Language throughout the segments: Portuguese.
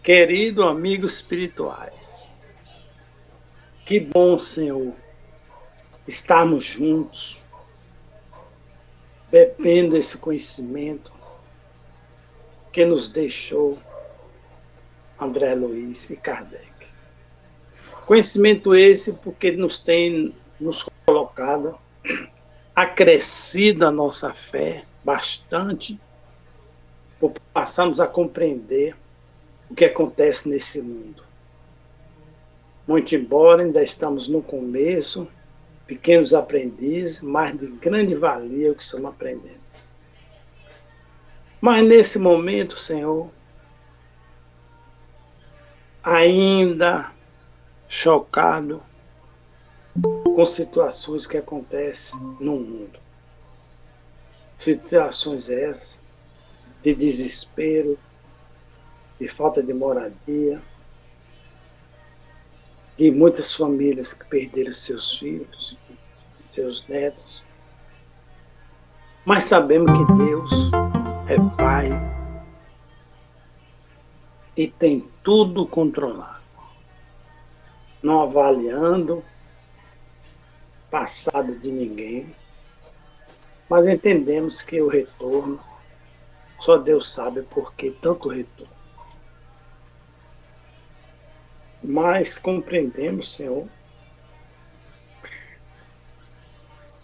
Querido amigos espirituais, que bom, Senhor, estarmos juntos, bebendo esse conhecimento que nos deixou André Luiz e Kardec. Conhecimento esse porque nos tem nos colocado, acrescido a nossa fé bastante, por passarmos a compreender o que acontece nesse mundo. Muito embora ainda estamos no começo, pequenos aprendizes, mas de grande valia o que estamos aprendendo. Mas nesse momento, Senhor, ainda chocado com situações que acontecem no mundo. Situações essas de desespero, de falta de moradia, de muitas famílias que perderam seus filhos, seus netos. Mas sabemos que Deus é Pai e tem tudo controlado. Não avaliando passado de ninguém, mas entendemos que o retorno, só Deus sabe por que tanto retorno. Mas compreendemos, Senhor,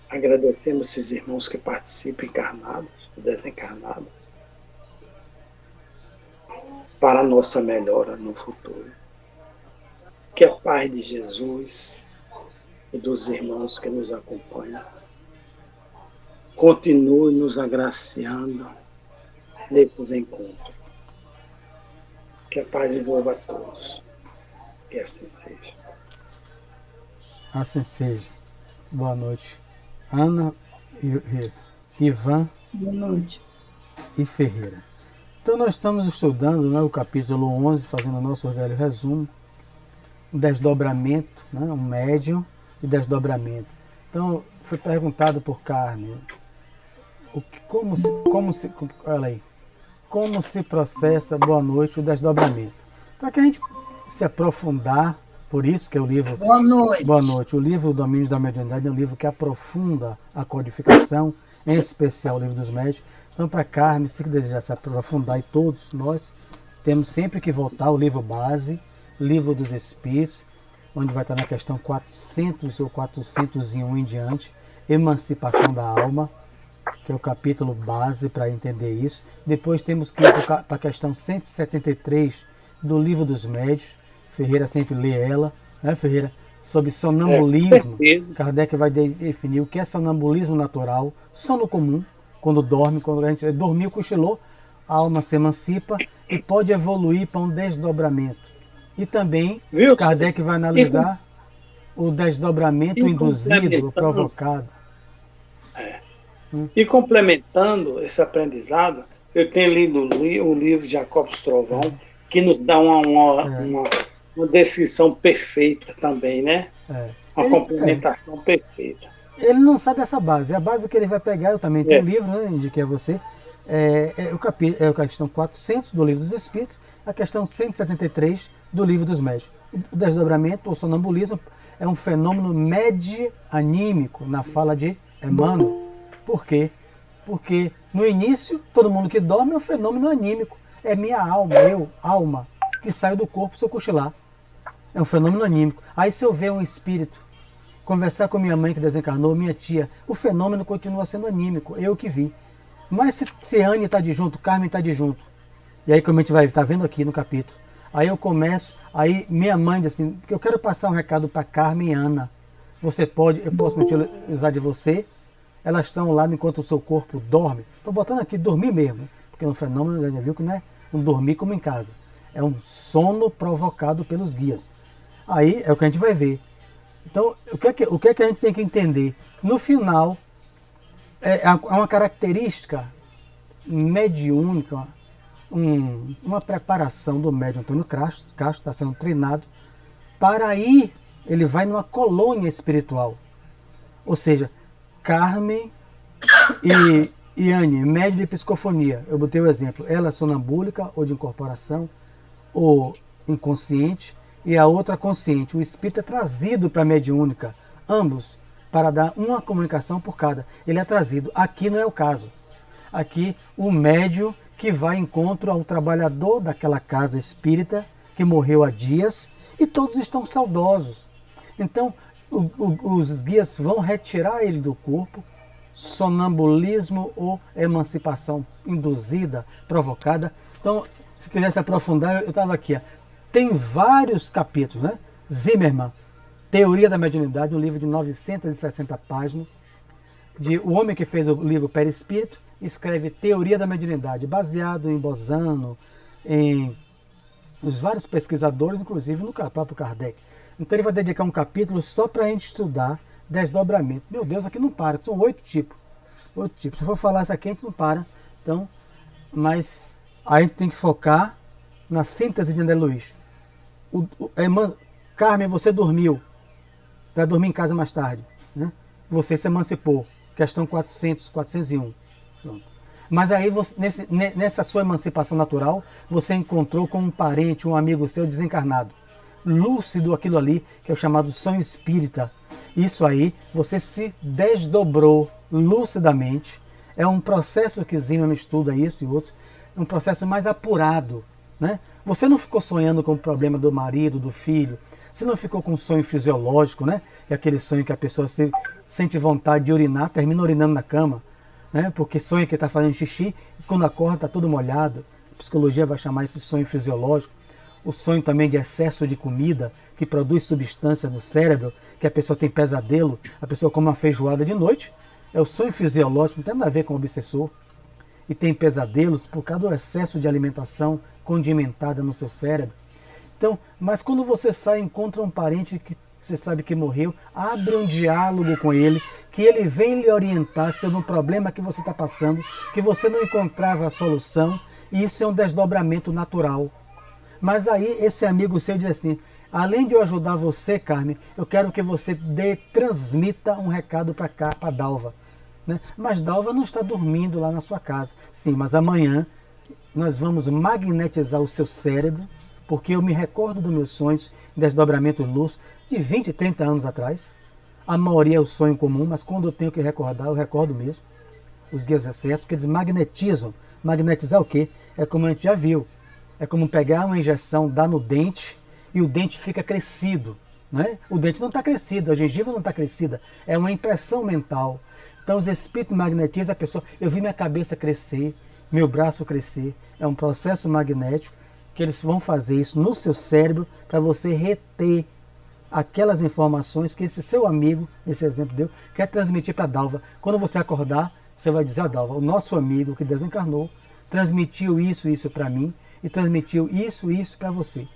agradecemos esses irmãos que participam encarnados, desencarnados, para a nossa melhora no futuro. Que a paz de Jesus e dos irmãos que nos acompanham continue nos agraciando nesses encontros. Que a paz envolva a todos. Que assim seja. Assim seja. Boa noite. Ana, Ivan Boa noite. e Ferreira. Então nós estamos estudando, né, o capítulo 11, fazendo o nosso velho resumo, um desdobramento, né, um médium e desdobramento. Então foi perguntado por Carmen, como se processa, boa noite, o desdobramento. Para que a gente se aprofundar, por isso que é o livro... Boa noite. Boa noite. O livro Domínios da Mediunidade é um livro que aprofunda a codificação, em especial o livro dos médios. Então, para Carmen, se desejar se aprofundar, e todos nós temos sempre que voltar ao livro base, Livro dos Espíritos, onde vai estar na questão 400 ou 401 em diante, Emancipação da Alma, que é o capítulo base para entender isso. Depois temos que ir para a questão 173 do Livro dos Médios. Ferreira sempre lê ela, né, Ferreira? Sobre sonambulismo. Kardec vai definir o que é sonambulismo natural, sono comum, quando dorme, quando a gente dormiu, cochilou, a alma se emancipa e pode evoluir para um desdobramento. E também Kardec vai analisar o desdobramento induzido, o provocado. E complementando esse aprendizado, eu tenho lido o livro de Jacobs Trovão, que nos dá uma descrição perfeita também, né? Uma complementação perfeita. Ele não sai dessa base. A base que ele vai pegar, eu também tenho um livro, né, indiquei a você, a questão 400 do Livro dos Espíritos, a questão 173 do Livro dos Médios. O desdobramento, o sonambulismo, é um fenômeno medianímico, na fala de Emmanuel. Por quê? Porque no início, todo mundo que dorme é um fenômeno anímico. É minha alma, alma, que sai do corpo se eu cochilar. É um fenômeno anímico. Aí se eu ver um espírito, conversar com minha mãe que desencarnou, minha tia, o fenômeno continua sendo anímico, eu que vi. Mas se Anne está de junto, Carmen está de junto, e aí como a gente vai estar vendo aqui no capítulo, aí eu começo, aí minha mãe diz assim, eu quero passar um recado para Carmen e Ana. Eu posso me utilizar de você? Elas estão lá enquanto o seu corpo dorme. Estou botando aqui dormir mesmo, porque no fenômeno já viu que não é um dormir como em casa. É um sono provocado pelos guias. Aí é o que a gente vai ver. Então, o que é que a gente tem que entender? No final, há uma característica mediúnica, uma preparação do médium Antônio Castro está sendo treinado para ir, ele vai numa colônia espiritual. Ou seja, Carmen e Anne, médium de psicofonia. Eu botei o exemplo. Ela é sonambúlica ou de incorporação, o inconsciente e a outra consciente. O espírito é trazido para a mediúnica, ambos, para dar uma comunicação por cada. Ele é trazido. Aqui não é o caso. Aqui o médium que vai em encontro ao trabalhador daquela casa espírita que morreu há dias e todos estão saudosos. Então os guias vão retirar ele do corpo, sonambulismo ou emancipação induzida, provocada. Então, se quisesse aprofundar, eu estava aqui. Ó. Tem vários capítulos, né? Zimmermann, Teoria da Mediunidade, um livro de 960 páginas. O homem que fez o livro Perispírito, escreve Teoria da Mediunidade, baseado em Bosano, em os vários pesquisadores, inclusive no próprio Kardec. Então ele vai dedicar um capítulo só para a gente estudar desdobramento. Meu Deus, aqui não para, são 8 tipos. 8 tipos. Se for falar isso aqui, a gente não para. Então, mas a gente tem que focar na síntese de André Luiz. Carmen, você dormiu. Vai dormir em casa mais tarde. Né? Você se emancipou. Questão 400, 401. Pronto. Mas aí, nessa sua emancipação natural, você encontrou com um parente, um amigo seu desencarnado. Lúcido aquilo ali, que é o chamado sonho espírita. Isso aí, você se desdobrou lucidamente. É um processo que Zimmermann estuda isso e outros. É um processo mais apurado. Né? Você não ficou sonhando com o problema do marido, do filho. Você não ficou com um sonho fisiológico, né? É aquele sonho que a pessoa sente vontade de urinar, termina urinando na cama. Né? Porque sonha que está fazendo xixi e quando acorda está tudo molhado. A psicologia vai chamar isso de sonho fisiológico. O sonho também de excesso de comida, que produz substância no cérebro, que a pessoa tem pesadelo, a pessoa come uma feijoada de noite, é o sonho fisiológico, não tem nada a ver com o obsessor. E tem pesadelos por causa do excesso de alimentação condimentada no seu cérebro. Então, mas quando você sai e encontra um parente que você sabe que morreu, abre um diálogo com ele, que ele vem lhe orientar sobre um problema que você está passando, que você não encontrava a solução, e isso é um desdobramento natural. Mas aí esse amigo seu diz assim, além de eu ajudar você, Carmen, eu quero que você transmita um recado para Dalva. Né? Mas Dalva não está dormindo lá na sua casa. Sim, mas amanhã nós vamos magnetizar o seu cérebro, porque eu me recordo dos meus sonhos, desdobramento luz, de 20, 30 anos atrás. A maioria é o sonho comum, mas quando eu tenho que recordar, eu recordo mesmo. Os guias excessos, que eles magnetizam. Magnetizar o quê? É como a gente já viu. É como pegar uma injeção, dar no dente e o dente fica crescido. Né? O dente não está crescido, a gengiva não está crescida. É uma impressão mental. Então os espíritos magnetizam a pessoa. Eu vi minha cabeça crescer, meu braço crescer. É um processo magnético que eles vão fazer isso no seu cérebro para você reter aquelas informações que esse seu amigo, nesse exemplo deu, quer transmitir para a Dalva. Quando você acordar, você vai dizer a Dalva, o nosso amigo que desencarnou transmitiu isso para mim e transmitiu isso para você.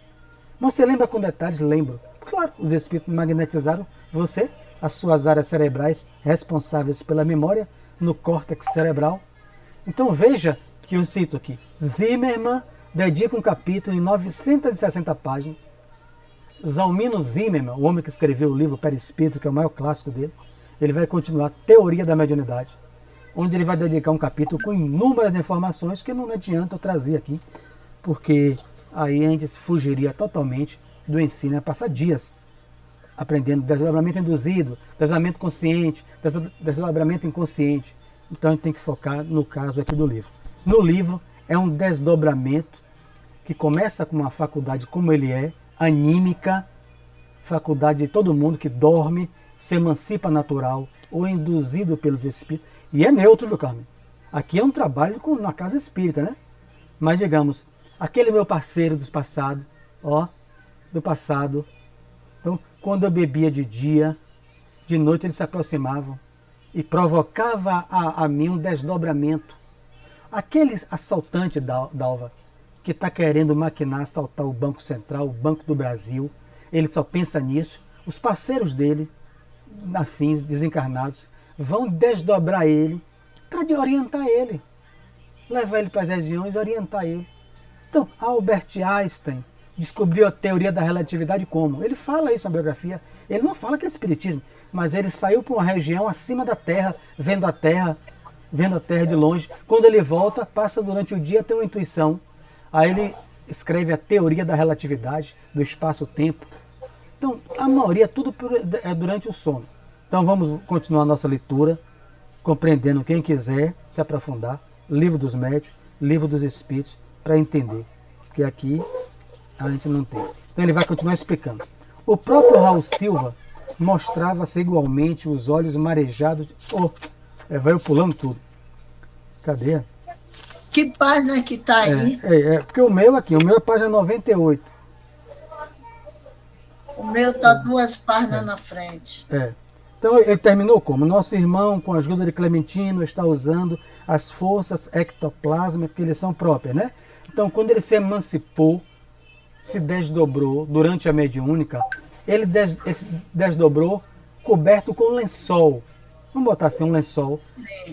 Você lembra com detalhes? Lembro. Claro, os espíritos magnetizaram você, as suas áreas cerebrais responsáveis pela memória no córtex cerebral. Então veja que eu cito aqui, Zimmermann dedica um capítulo em 960 páginas. Zalmino Zimmermann, o homem que escreveu o livro Perispírito, que é o maior clássico dele, ele vai continuar Teoria da Mediunidade, onde ele vai dedicar um capítulo com inúmeras informações que não adianta eu trazer aqui, porque aí a gente fugiria totalmente do ensino, é passar dias aprendendo desdobramento induzido, desdobramento consciente, desdobramento inconsciente. Então a gente tem que focar no caso aqui do livro. No livro é um desdobramento que começa com uma faculdade como ele é, anímica, faculdade de todo mundo que dorme, se emancipa natural ou induzido pelos espíritos. E é neutro, viu, Carmen? Aqui é um trabalho na casa espírita, né? Mas digamos, aquele meu parceiro do passado, do passado. Então, quando eu bebia de dia, de noite eles se aproximavam e provocava a mim um desdobramento. Aquele assaltante Dalva, que está querendo maquinar, assaltar o Banco Central, o Banco do Brasil, ele só pensa nisso. Os parceiros dele, afins, desencarnados, vão desdobrar ele para orientar ele, levar ele para as regiões e orientar ele. Então, Albert Einstein descobriu a teoria da relatividade como? Ele fala isso na biografia. Ele não fala que é espiritismo, mas ele saiu para uma região acima da Terra, vendo a Terra de longe. Quando ele volta, passa durante o dia, tem uma intuição. Aí ele escreve a teoria da relatividade, do espaço-tempo. Então, a maioria é tudo durante o sono. Então, vamos continuar a nossa leitura, compreendendo, quem quiser se aprofundar, Livro dos Médiuns, Livro dos Espíritos, para entender. Porque aqui a gente não tem. Então, ele vai continuar explicando. O próprio Raul Silva mostrava-se igualmente os olhos marejados. Vai pulando tudo. Cadê? Que página que está aí? Porque o meu é página 98. O meu está 2 páginas na frente. Então ele terminou como? Nosso irmão, com a ajuda de Clementino, está usando as forças ectoplásmicas que lhe são próprias, né? Então, quando ele se emancipou, se desdobrou durante a mediúnica, ele desdobrou coberto com lençol. Vamos botar assim, um lençol,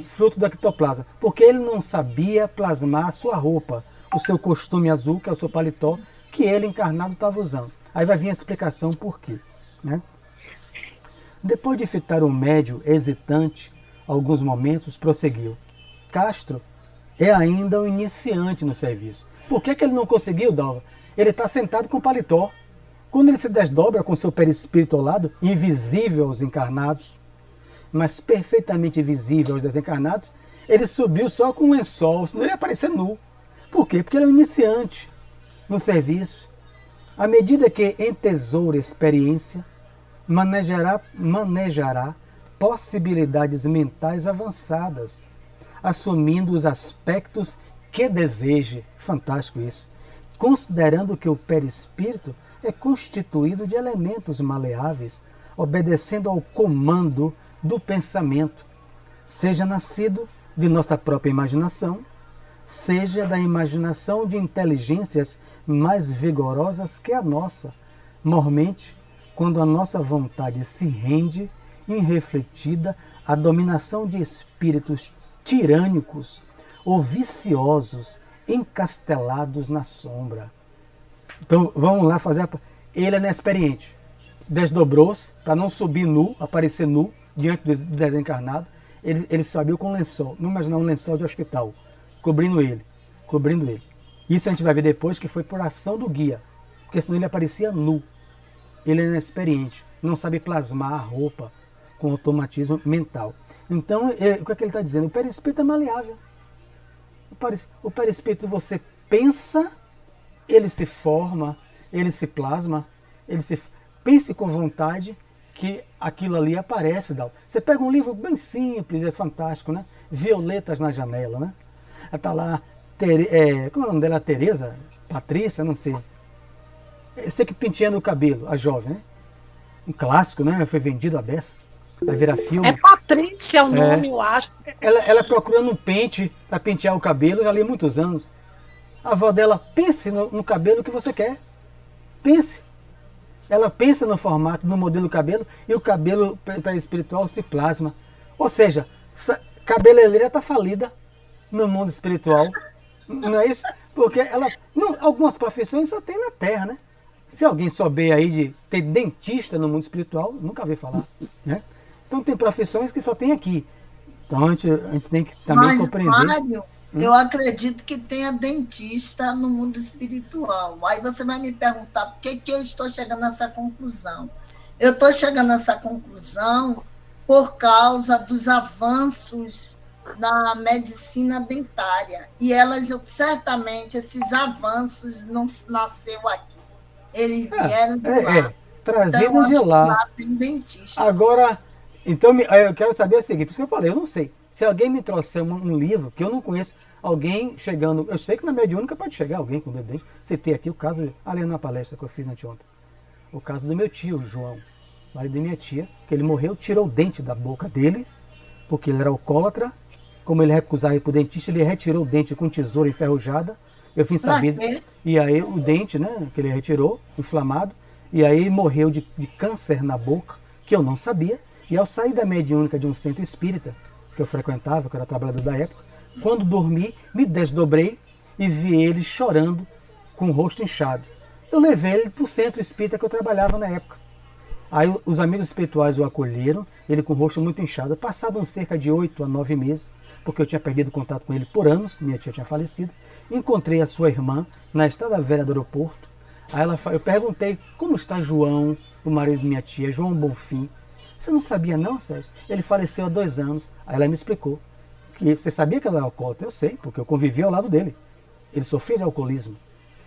fruto do ectoplasma. Porque ele não sabia plasmar a sua roupa, o seu costume azul, que é o seu paletó, que ele encarnado estava usando. Aí vai vir a explicação por quê, né? Depois de fitar o médium hesitante, alguns momentos, prosseguiu. Castro é ainda um iniciante no serviço. Por que ele não conseguiu, Dalva? Ele está sentado com o paletó. Quando ele se desdobra com seu perispírito ao lado, invisível aos encarnados, mas perfeitamente visível aos desencarnados, ele subiu só com um lençol, senão ele ia aparecer nu. Por quê? Porque ele é um iniciante no serviço. À medida que entesoura experiência, manejará possibilidades mentais avançadas, assumindo os aspectos que deseje. Fantástico isso. Considerando que o perispírito é constituído de elementos maleáveis, obedecendo ao comando do pensamento, seja nascido de nossa própria imaginação, seja da imaginação de inteligências mais vigorosas que a nossa, mormente quando a nossa vontade se rende, irrefletida, à dominação de espíritos tirânicos ou viciosos, encastelados na sombra. Então vamos lá fazer. Ele é inexperiente, desdobrou-se para não subir nu, aparecer nu diante do desencarnado. Ele subiu com um lençol, não imaginar um lençol de hospital, cobrindo ele. Isso a gente vai ver depois que foi por ação do guia, porque senão ele aparecia nu. Ele é inexperiente, não sabe plasmar a roupa com automatismo mental. Então, o que é que ele está dizendo? O perispírito é maleável. O perispírito, você pensa, ele se forma, ele se plasma, pense com vontade que aquilo ali aparece. Você pega um livro bem simples, é fantástico, né? Violetas na Janela, né? Está lá, como é o nome dela? Tereza? Patrícia? Não sei. Eu sei que penteando o cabelo, a jovem, né? Um clássico, né? Foi vendido a beça. Vai virar filme. É Patrícia o nome, eu acho. Ela procurando um pente para pentear o cabelo, já li há muitos anos. A avó dela, pense no cabelo que você quer. Pense. Ela pensa no formato, no modelo do cabelo, e o cabelo espiritual se plasma. Ou seja, cabeleireira está falida no mundo espiritual. Não é isso? Porque algumas profissões só tem na Terra, né? Se alguém souber aí de ter dentista no mundo espiritual, nunca ouvi falar, né? Então tem profissões que só tem aqui. Então a gente tem que também compreender. Mário, eu acredito que tenha dentista no mundo espiritual. Aí você vai me perguntar por que eu estou chegando nessa conclusão. Eu estou chegando nessa conclusão por causa dos avanços na medicina dentária. E certamente, esses avanços não nasceu aqui. Eles vieram de lá. Trazido então, de lá. Tem dentista. Agora, então eu quero saber o seguinte, por isso que eu falei, eu não sei. Se alguém me trouxer um livro que eu não conheço, alguém chegando, eu sei que na mediúnica pode chegar alguém com dedo de dente. Citei aqui o caso, ali na palestra que eu fiz anteontem, o caso do meu tio, João, marido da minha tia, que ele morreu, tirou o dente da boca dele, porque ele era alcoólatra. Como ele recusava ir para o dentista, ele retirou o dente com tesoura enferrujada. Eu fui saber. E aí o dente, né, que ele retirou, inflamado, e aí morreu de câncer na boca, que eu não sabia. E ao sair da mediúnica de um centro espírita, que eu frequentava, que eu era trabalhador da época, quando dormi, me desdobrei e vi ele chorando com o rosto inchado. Eu levei ele para o centro espírita que eu trabalhava na época. Aí os amigos espirituais o acolheram, ele com o rosto muito inchado. Passado uns cerca de 8 a 9 meses, porque eu tinha perdido contato com ele por anos, minha tia tinha falecido, encontrei a sua irmã na estrada velha do aeroporto. Aí eu perguntei, como está João, o marido de minha tia, João Bonfim? Você não sabia não, Sérgio? Ele faleceu há 2 anos. Aí ela me explicou que você sabia que ela era alcoólatra? Eu sei, porque eu convivi ao lado dele. Ele sofria de alcoolismo.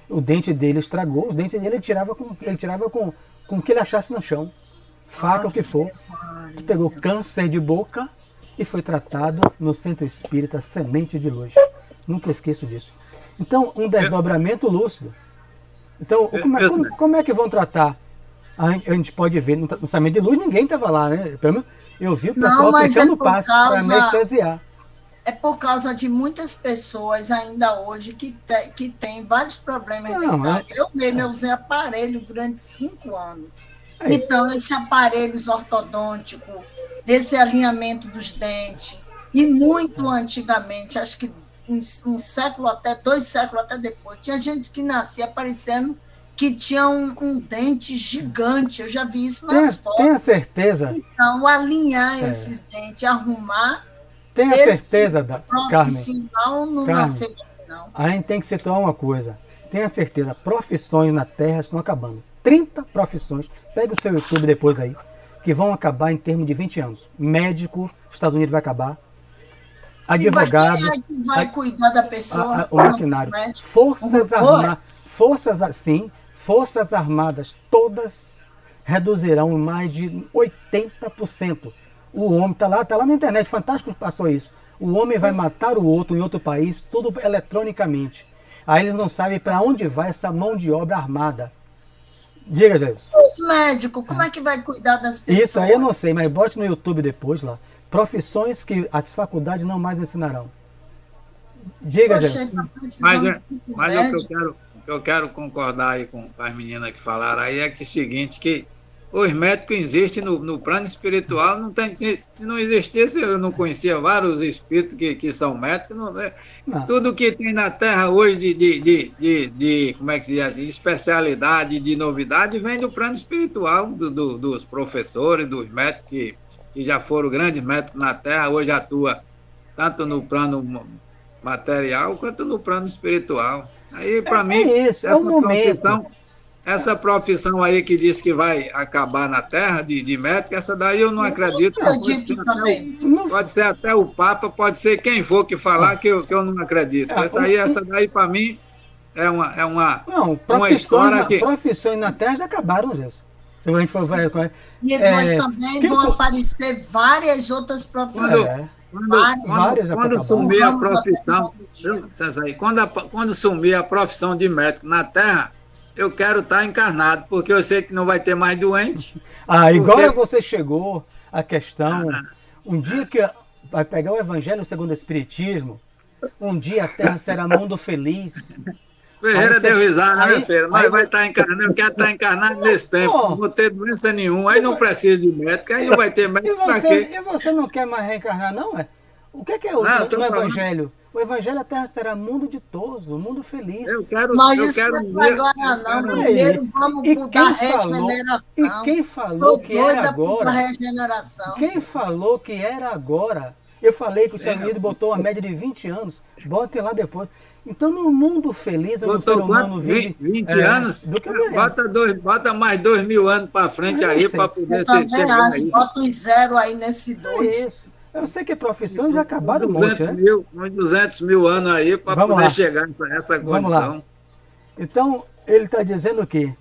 O dente dele estragou, os dentes dele ele tirava com o que ele achasse no chão. Faca, o que for. Ele pegou câncer de boca e foi tratado no Centro Espírita Semente de Luz. Nunca esqueço disso. Então, um desdobramento lúcido. Então, como é que vão tratar? A gente pode ver, no Semente de Luz ninguém estava lá, né? Pelo menos eu vi o pessoal aplicando passe para anestesiar. É por causa de muitas pessoas ainda hoje que tem vários problemas dentários. Eu mesmo usei aparelho durante 5 anos. Então, esse aparelhos ortodôntico, esse alinhamento dos dentes, e muito antigamente, acho que um século até, 2 séculos até depois, tinha gente que nascia parecendo que tinha um dente gigante. Eu já vi isso nas fotos. Tenha certeza. Então, alinhar esses dentes, arrumar. Tenha certeza, Carmen. Não. A gente tem que situar uma coisa. Tenha certeza, profissões na Terra estão acabando. 30 profissões, pega o seu YouTube depois aí, que vão acabar em termos de 20 anos. Médico, Estados Unidos vai acabar. Advogado. Vai cuidar da pessoa. O maquinário. Forças Armadas, todas reduzirão em mais de 80%. O homem está lá na internet, Fantástico passou isso. O homem vai matar o outro em outro país, tudo eletronicamente. Aí eles não sabem para onde vai essa mão de obra armada. Diga, Jesus. Os médicos, como é que vai cuidar das pessoas? Isso aí eu não sei, mas bote no YouTube depois lá. Profissões que as faculdades não mais ensinarão. Diga, Jesus. Mas eu quero concordar aí com as meninas que falaram aí, é que é o seguinte, que os médicos existem no plano espiritual, se não existisse, eu não conhecia vários espíritos que são médicos, tudo que tem na Terra hoje de como é que se diz assim, de especialidade, de novidade, vem do plano espiritual, dos professores, dos médicos que já foram grandes médicos na Terra, hoje atua tanto no plano material quanto no plano espiritual. Aí, para mim, essa profissão aí que diz que vai acabar na Terra, de médico, essa daí eu não acredito. Pode ser até o Papa, pode ser quem for que falar, que eu não acredito. Essa daí, para mim, é uma história que... Profissões na Terra já acabaram, Jesus. Se a gente for ver... E depois também vão aparecer várias outras profissões. Quando sumir a profissão, quando sumir a profissão de médico na Terra, eu quero estar encarnado, porque eu sei que não vai ter mais doente. Igual você chegou à questão, um dia que vai pegar o Evangelho segundo o Espiritismo, um dia a Terra será mundo feliz. Ferreira deu risada, né, Ferreira? Mas vai estar encarnado, eu quero estar encarnado nesse tempo, não vou ter doença nenhuma, aí não precisa de médico, aí não vai ter médico pra quê? E você não quer mais reencarnar, não, é? O que é o Evangelho? O Evangelho, a Terra será mundo ditoso, mundo feliz. Mas isso não é agora não. Primeiro vamos mudar a regeneração. E quem falou que era agora? Quem falou que era agora? Eu falei que o Estados Unidos botou uma média de 20 anos. Botem lá depois. Então, no mundo feliz, o ser humano vive... 20 anos? Bota mais 2.000 anos para frente aí para poder chegar a isso. Bota um 0 aí nesse 2. Isso. Eu sei que profissões já acabaram 200 mil anos aí para poder chegar nessa condição. Então, ele está dizendo que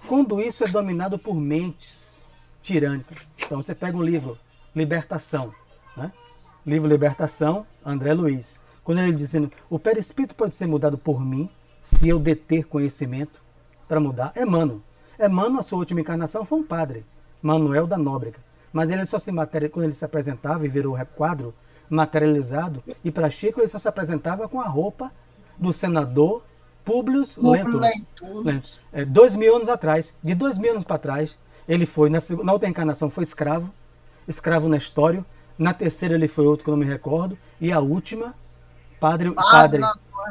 quando isso é dominado por mentes tirânicas. Então, você pega um livro, Libertação, né? Livro Libertação, André Luiz. Quando ele dizendo, o perispírito pode ser mudado por mim, se eu deter conhecimento para mudar. Emmanuel, a sua última encarnação foi um padre, Manuel da Nóbrega. Mas ele só se quando ele se apresentava e virou quadro materializado, e para Chico ele só se apresentava com a roupa do senador Públio Lentulus. 2.000 anos atrás, de 2.000 anos para trás, ele foi, na outra encarnação foi escravo Nestório, na terceira ele foi outro que eu não me recordo, e a última, padre.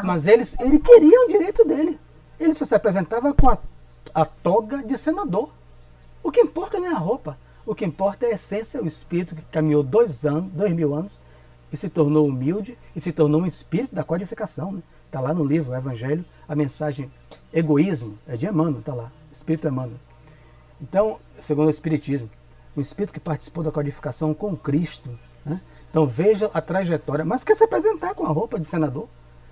Mas ele queria o direito dele. Ele só se apresentava com a toga de senador. O que importa não é a roupa. O que importa é a essência, o espírito que caminhou 2000 anos e se tornou humilde e se tornou um espírito da codificação. Né? Está lá no livro, o Evangelho, a mensagem egoísmo, é de Emmanuel, está lá, Espírito Emmanuel. Então, segundo o Espiritismo, o espírito que participou da codificação com Cristo, né? Então veja a trajetória, mas quer se apresentar com a roupa de senador,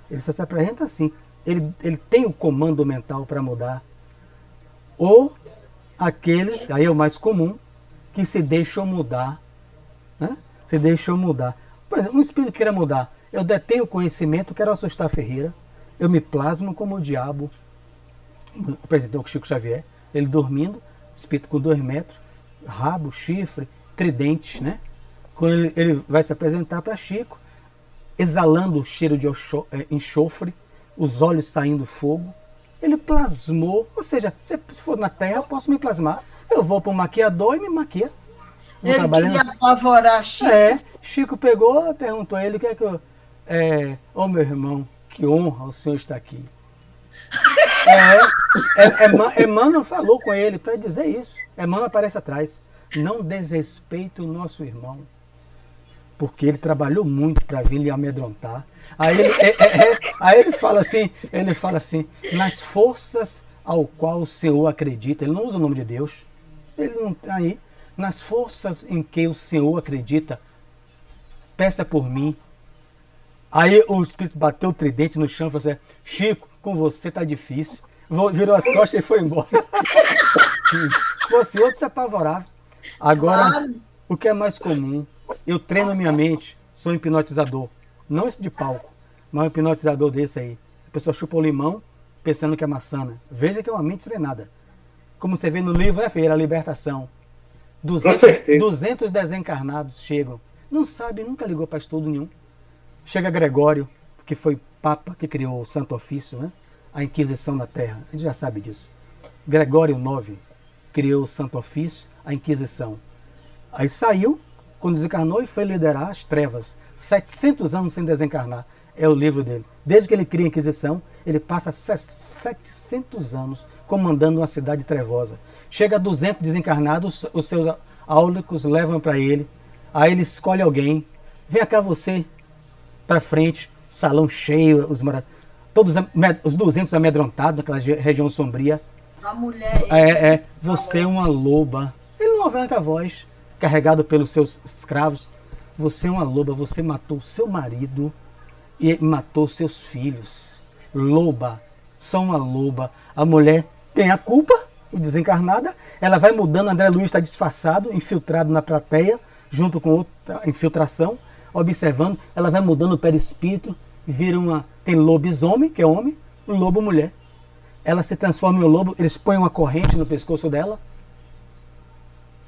ele só se apresenta assim, ele tem o comando mental para mudar, ou aqueles, aí é o mais comum, que se deixam mudar, né? Se deixam mudar. Por exemplo, um espírito que queira mudar, eu detenho o conhecimento, quero assustar Ferreira, eu me plasmo como o diabo, o presidente Chico Xavier, ele dormindo, espírito com 2 metros, rabo, chifre, tridentes, né? Quando ele vai se apresentar para Chico, exalando o cheiro de enxofre, os olhos saindo fogo, ele plasmou, ou seja, se for na Terra, eu posso me plasmar, eu vou para o maquiador e me maquia. Ele queria apavorar Chico. Chico pegou, perguntou a ele, o que é que eu... meu irmão, que honra o senhor estar aqui. Emmanuel falou com ele para dizer isso. Emmanuel aparece atrás. Não desrespeite o nosso irmão, porque ele trabalhou muito para vir lhe amedrontar. Aí ele fala assim, nas forças ao qual o Senhor acredita. Ele não usa o nome de Deus. Ele não aí, nas forças em que o Senhor acredita, peça por mim. Aí o espírito bateu o tridente no chão e falou assim: Chico, com você tá difícil. Virou as costas e foi embora. Se fosse outro, se apavorava. Agora, claro. O que é mais comum, eu treino minha mente, sou hipnotizador. Não esse de palco, mas um hipnotizador desse aí. A pessoa chupa o limão pensando que é maçã. Veja que é uma mente treinada. Como você vê no livro, a libertação. 200 desencarnados chegam. Não sabe, nunca ligou para estudo nenhum. Chega Gregório, que foi Papa, que criou o Santo Ofício, né? A Inquisição na Terra. A gente já sabe disso. Gregório IX criou o Santo Ofício, a Inquisição. Aí saiu, quando desencarnou, e foi liderar as trevas. 700 anos sem desencarnar. É o livro dele. Desde que ele cria a Inquisição, ele passa 700 anos comandando uma cidade trevosa. Chega a 200 desencarnados, os seus áulicos levam para ele. Aí ele escolhe alguém. Vem cá você, para frente, salão cheio, todos os 200 amedrontados naquela região sombria. A mulher... Você é uma loba. Ele não levanta a voz, carregado pelos seus escravos. Você é uma loba, você matou seu marido e matou seus filhos. Loba, só uma loba. A mulher tem a culpa, desencarnada, ela vai mudando. André Luiz está disfarçado, infiltrado na plateia, junto com outra infiltração, observando. Ela vai mudando o perispírito, tem lobisomem, que é homem, lobo mulher. Ela se transforma em um lobo, eles põem uma corrente no pescoço dela.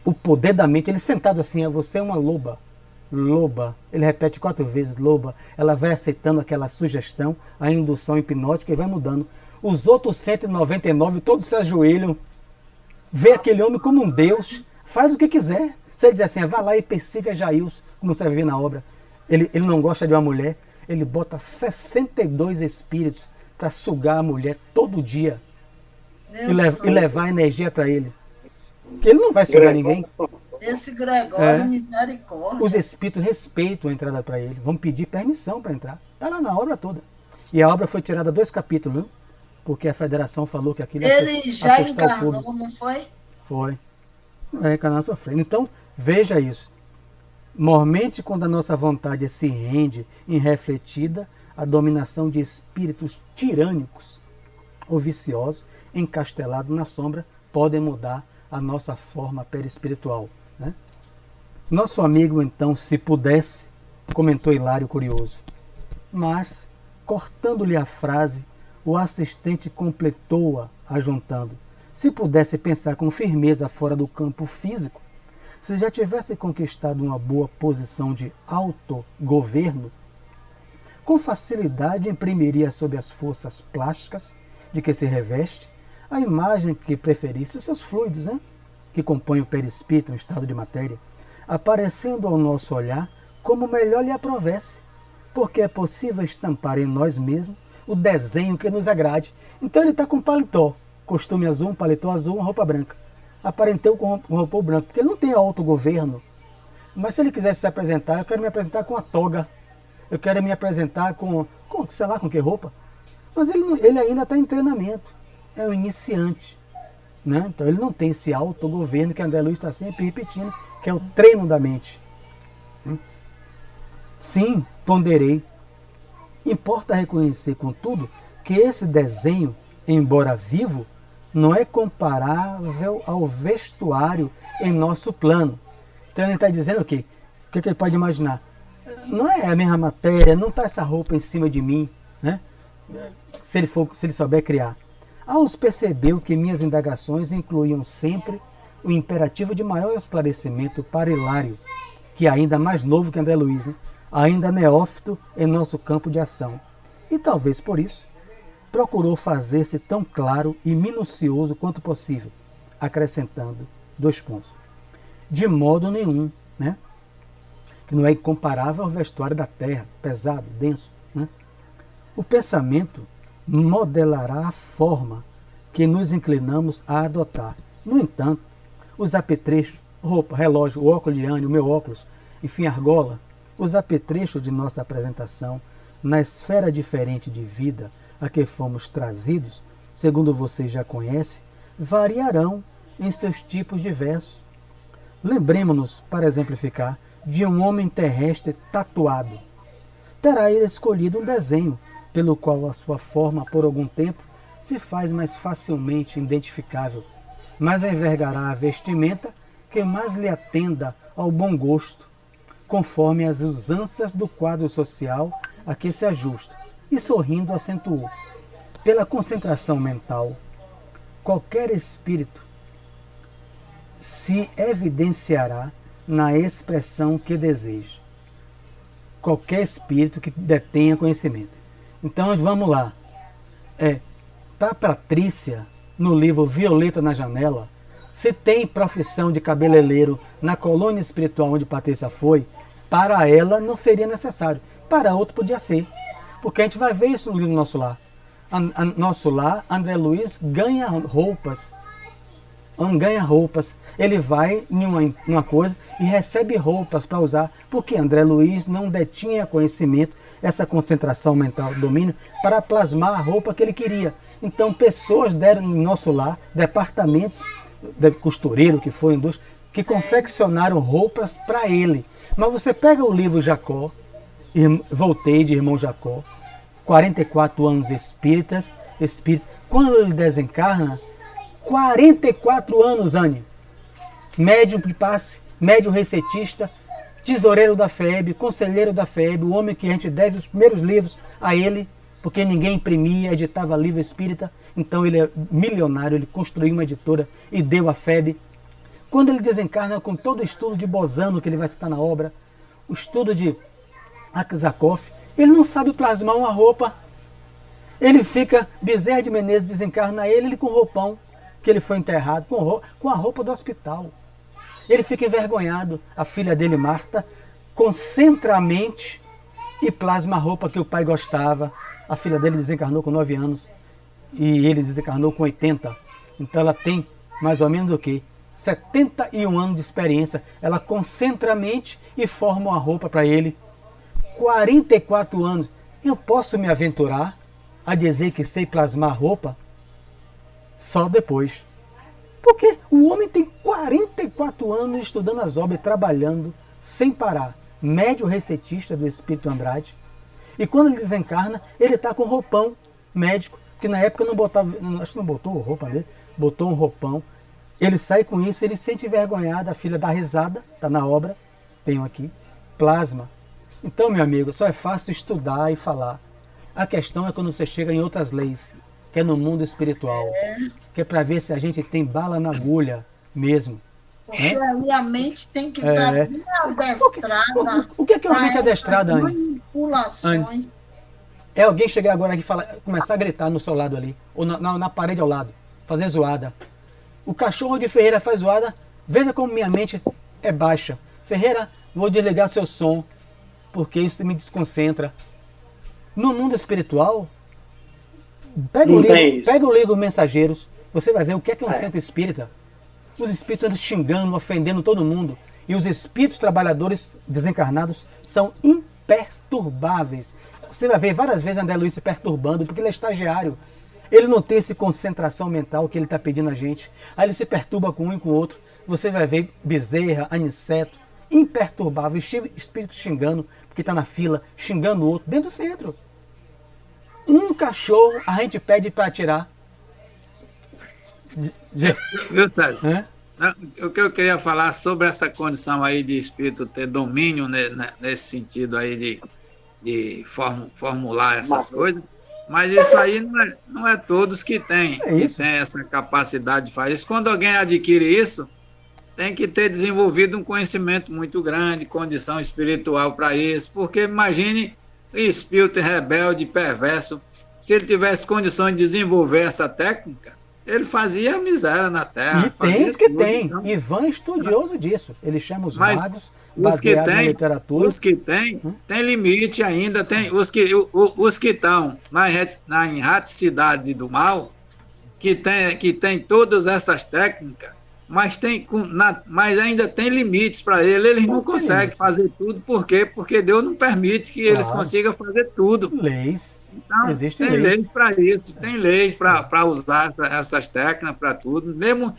O poder da mente, ele sentado assim, você é uma loba. Loba, ele repete 4 vezes, loba. Ela vai aceitando aquela sugestão, a indução hipnótica, e vai mudando. Os outros 199, todos se ajoelham, vê aquele homem como um Deus, faz o que quiser. Se ele dizer assim, vá lá e persiga Jails, como você vai ver na obra. Ele não gosta de uma mulher, ele bota 62 espíritos para sugar a mulher todo dia e levar energia para ele. Porque ele não vai sugar ninguém. Esse Gregório, misericórdia. Os espíritos respeitam a entrada para ele, vão pedir permissão para entrar. Está lá na obra toda. E a obra foi tirada 2 capítulos, né? Porque a federação falou que aquilo ele já encarnou, não foi? Foi. Vai encarnar sofrendo. Então, veja isso. Mormente, quando a nossa vontade se rende irrefletida, a dominação de espíritos tirânicos ou viciosos, encastelados na sombra, podem mudar a nossa forma perispiritual. Né? Nosso amigo, então, se pudesse, comentou Hilário curioso, mas, cortando-lhe a frase, o assistente completou-a, ajuntando: se pudesse pensar com firmeza fora do campo físico, se já tivesse conquistado uma boa posição de autogoverno, com facilidade imprimiria sobre as forças plásticas de que se reveste a imagem que preferisse os seus fluidos, né? Que compõem o perispírito, um estado de matéria, aparecendo ao nosso olhar como melhor lhe aprovesse, porque é possível estampar em nós mesmos o desenho que nos agrade. Então ele está com paletó, costume azul, um paletó azul, uma roupa branca. aparenteu com um roupão branco, porque ele não tem autogoverno. Mas se ele quisesse se apresentar, eu quero me apresentar com a toga, eu quero me apresentar com sei lá, com que roupa. Mas ele ainda está em treinamento, é um iniciante. Né? Então ele não tem esse autogoverno que André Luiz está sempre repetindo, que é o treino da mente. Sim, ponderei. Importa reconhecer, contudo, que esse desenho, embora vivo, não é comparável ao vestuário em nosso plano. Então ele está dizendo o quê? O que ele pode imaginar? Não é a mesma matéria, não está essa roupa em cima de mim, né? Se ele souber criar. Aos percebeu que minhas indagações incluíam sempre o imperativo de maior esclarecimento para Hilário, que é ainda mais novo que André Luiz, né? Ainda neófito em nosso campo de ação. E talvez por isso, procurou fazer-se tão claro e minucioso quanto possível, acrescentando 2 pontos. De modo nenhum, né? Que não é incomparável ao vestuário da terra, pesado, denso. Né? O pensamento modelará a forma que nos inclinamos a adotar. No entanto, os apetrechos, roupa, relógio, o óculos de Anne, o meu óculos, enfim, argola, os apetrechos de nossa apresentação na esfera diferente de vida a que fomos trazidos, segundo você já conhece, variarão em seus tipos diversos. Lembremos-nos, para exemplificar, de um homem terrestre tatuado. Terá ele escolhido um desenho, pelo qual a sua forma, por algum tempo, se faz mais facilmente identificável, mas envergará a vestimenta que mais lhe atenda ao bom gosto, conforme as usanças do quadro social a que se ajusta, e sorrindo acentuou. Pela concentração mental, qualquer espírito se evidenciará na expressão que deseja. Qualquer espírito que detenha conhecimento. Então vamos lá. Tá Patrícia, no livro Violeta na Janela, se tem profissão de cabeleireiro na colônia espiritual onde Patrícia foi, para ela não seria necessário. Para outro podia ser. Porque a gente vai ver isso no livro Nosso Lar. Nosso Lar, André Luiz ganha roupas. Ele vai em uma coisa e recebe roupas para usar, porque André Luiz não detinha conhecimento, essa concentração mental, domínio, para plasmar a roupa que ele queria. Então pessoas deram no Nosso Lar, departamentos, costureiro que foi, que confeccionaram roupas para ele. Mas você pega o livro Jacó, Voltei de Irmão Jacó, 44 anos espírita, quando ele desencarna, 44 anos, Anne. Médium de passe, médium recetista, tesoureiro da FEB, conselheiro da FEB, o homem que a gente deve os primeiros livros a ele, porque ninguém imprimia, editava livro espírita, então ele é milionário, ele construiu uma editora e deu a FEB. Quando ele desencarna com todo o estudo de Bozano, que ele vai citar na obra, o estudo de Aksakoff, ele não sabe plasmar uma roupa. Ele fica, Bezerra de Menezes desencarna ele com roupão, que ele foi enterrado, com a roupa do hospital. Ele fica envergonhado. A filha dele, Marta, concentra a mente e plasma a roupa que o pai gostava. A filha dele desencarnou com 9 anos e ele desencarnou com 80. Então ela tem mais ou menos o quê? 71 anos de experiência. Ela concentra a mente e forma uma roupa para ele. 44 anos. Eu posso me aventurar a dizer que sei plasmar roupa? Só depois. Porque o homem tem 44 anos estudando as obras, trabalhando sem parar. Médio recetista do Espírito Andrade. E quando ele desencarna, ele está com roupão médico, que na época não botava, acho que não botou roupa dele, botou um roupão. Ele sai com isso, ele se sente envergonhado, a filha dá risada, está na obra, tenho aqui, plasma. Então, meu amigo, só é fácil estudar e falar. A questão é quando você chega em outras leis, que é no mundo espiritual, que é para ver se a gente tem bala na agulha mesmo. Porque aí a mente tem que estar bem adestrada. O que é uma mente adestrada, Anne? Manipulações. É alguém chegar agora aqui e começar a gritar no seu lado ali, ou na parede ao lado, fazer zoada. O cachorro de Ferreira faz zoada, veja como minha mente é baixa. Ferreira, vou desligar seu som, porque isso me desconcentra. No mundo espiritual, pega o livro Mensageiros, você vai ver o que é um centro espírita. Os espíritos andam xingando, ofendendo todo mundo. E os espíritos trabalhadores desencarnados são imperturbáveis. Você vai ver várias vezes André Luiz se perturbando, porque ele é estagiário. Ele não tem essa concentração mental que ele está pedindo a gente. Aí ele se perturba com um e com o outro. Você vai ver Bezerra, Aniceto, imperturbável, espírito xingando, porque está na fila, xingando o outro, dentro do centro. Um cachorro a gente pede para tirar. Viu, Sérgio? O que eu queria falar sobre essa condição aí de espírito ter domínio, né, nesse sentido aí de formular essas coisas, mas isso aí não é todos que têm essa capacidade de fazer isso. Quando alguém adquire isso, tem que ter desenvolvido um conhecimento muito grande, condição espiritual para isso, porque imagine o espírito rebelde, perverso, se ele tivesse condições de desenvolver essa técnica, ele fazia miséria na Terra. E tem os que tem. Então, Ivan é estudioso disso. Ele chama os magos, baseado na literatura. Os que tem limite ainda. Tem os que estão na erraticidade do mal, que tem todas essas técnicas, mas ainda tem limites para ele. Eles não conseguem fazer tudo. Por quê? Porque Deus não permite que eles consigam fazer tudo. Leis. Então, Existem tem leis para isso, tem leis para usar essas técnicas para tudo. Mesmo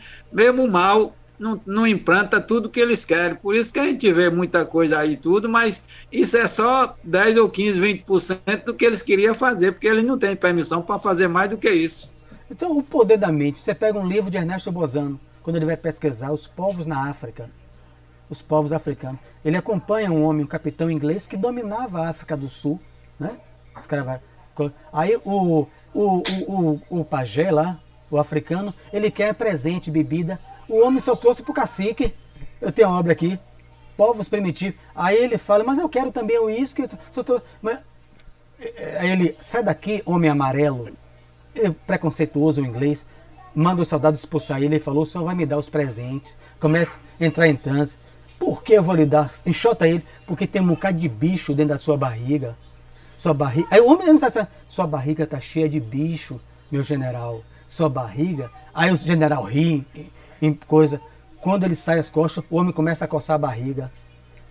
o mal não implanta tudo que eles querem. Por isso que a gente vê muita coisa aí tudo, mas isso é só 10 ou 15, 20% do que eles queriam fazer, porque eles não têm permissão para fazer mais do que isso. Então, o poder da mente. Você pega um livro de Ernesto Bozano, quando ele vai pesquisar os povos na África, os povos africanos. Ele acompanha um homem, um capitão inglês, que dominava a África do Sul, né? Aí o pajé lá, o africano, ele quer presente, bebida. O homem só trouxe para o cacique. Eu tenho uma obra aqui, povos primitivos. Aí ele fala, mas eu quero também o uísque. Aí ele, sai daqui, homem amarelo. Ele, preconceituoso o inglês, manda os soldados expulsar ele. Ele falou, o senhor vai me dar os presentes. Começa a entrar em transe. Por que eu vou lhe dar? Enxota ele, porque tem um bocado de bicho dentro da sua barriga. Sua barriga. Aí o homem não sabe, sua barriga está cheia de bicho, meu general. Sua barriga. Aí o general ri em coisa. Quando ele sai as costas, o homem começa a coçar a barriga.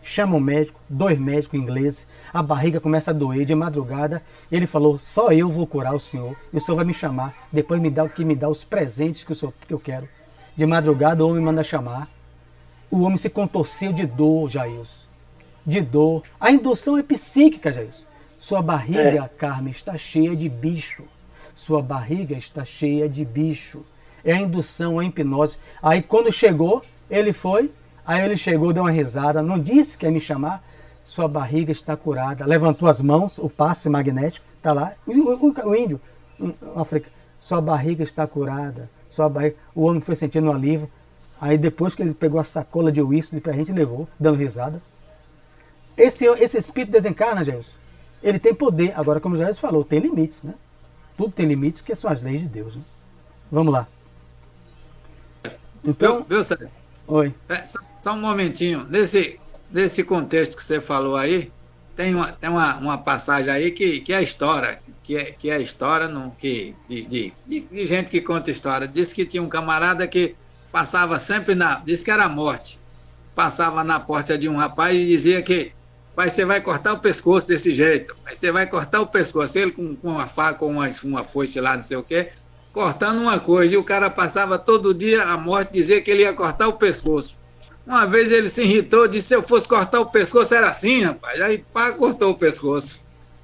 Chama o médico, 2 médicos ingleses. A barriga começa a doer de madrugada. Ele falou, só eu vou curar o senhor. E o senhor vai me chamar. Depois me dá os presentes que eu quero. De madrugada o homem manda chamar. O homem se contorceu de dor, Jailson. De dor. A indução é psíquica, Jailson. Sua barriga, Carmen, está cheia de bicho. Sua barriga está cheia de bicho. É a indução, a hipnose. Aí quando chegou, ele foi. Aí ele chegou, deu uma risada. Não disse que ia me chamar. Sua barriga está curada. Levantou as mãos, o passe magnético. Está lá. O índio, África. Sua barriga está curada. Sua barriga. O homem foi sentindo um alívio. Aí depois que ele pegou a sacola de uísque pra gente, levou, dando risada. Esse espírito desencarna, Jailson. Ele tem poder. Agora, como o Jair falou, tem limites, né? Tudo tem limites, que são as leis de Deus. Né? Vamos lá. Então, Viu, Sérgio? Oi. Só um momentinho. Nesse contexto que você falou aí, tem uma passagem aí que é história. Que é história de gente que conta história. Diz que tinha um camarada que passava sempre diz que era a morte. Passava na porta de um rapaz e dizia que pai, você vai cortar o pescoço desse jeito. Pai, você vai cortar o pescoço. Ele com uma faca, com uma foice lá, não sei o quê, cortando uma coisa. E o cara passava todo dia a morte, dizia que ele ia cortar o pescoço. Uma vez ele se irritou, disse, se eu fosse cortar o pescoço, era assim, rapaz. Aí, pá, cortou o pescoço.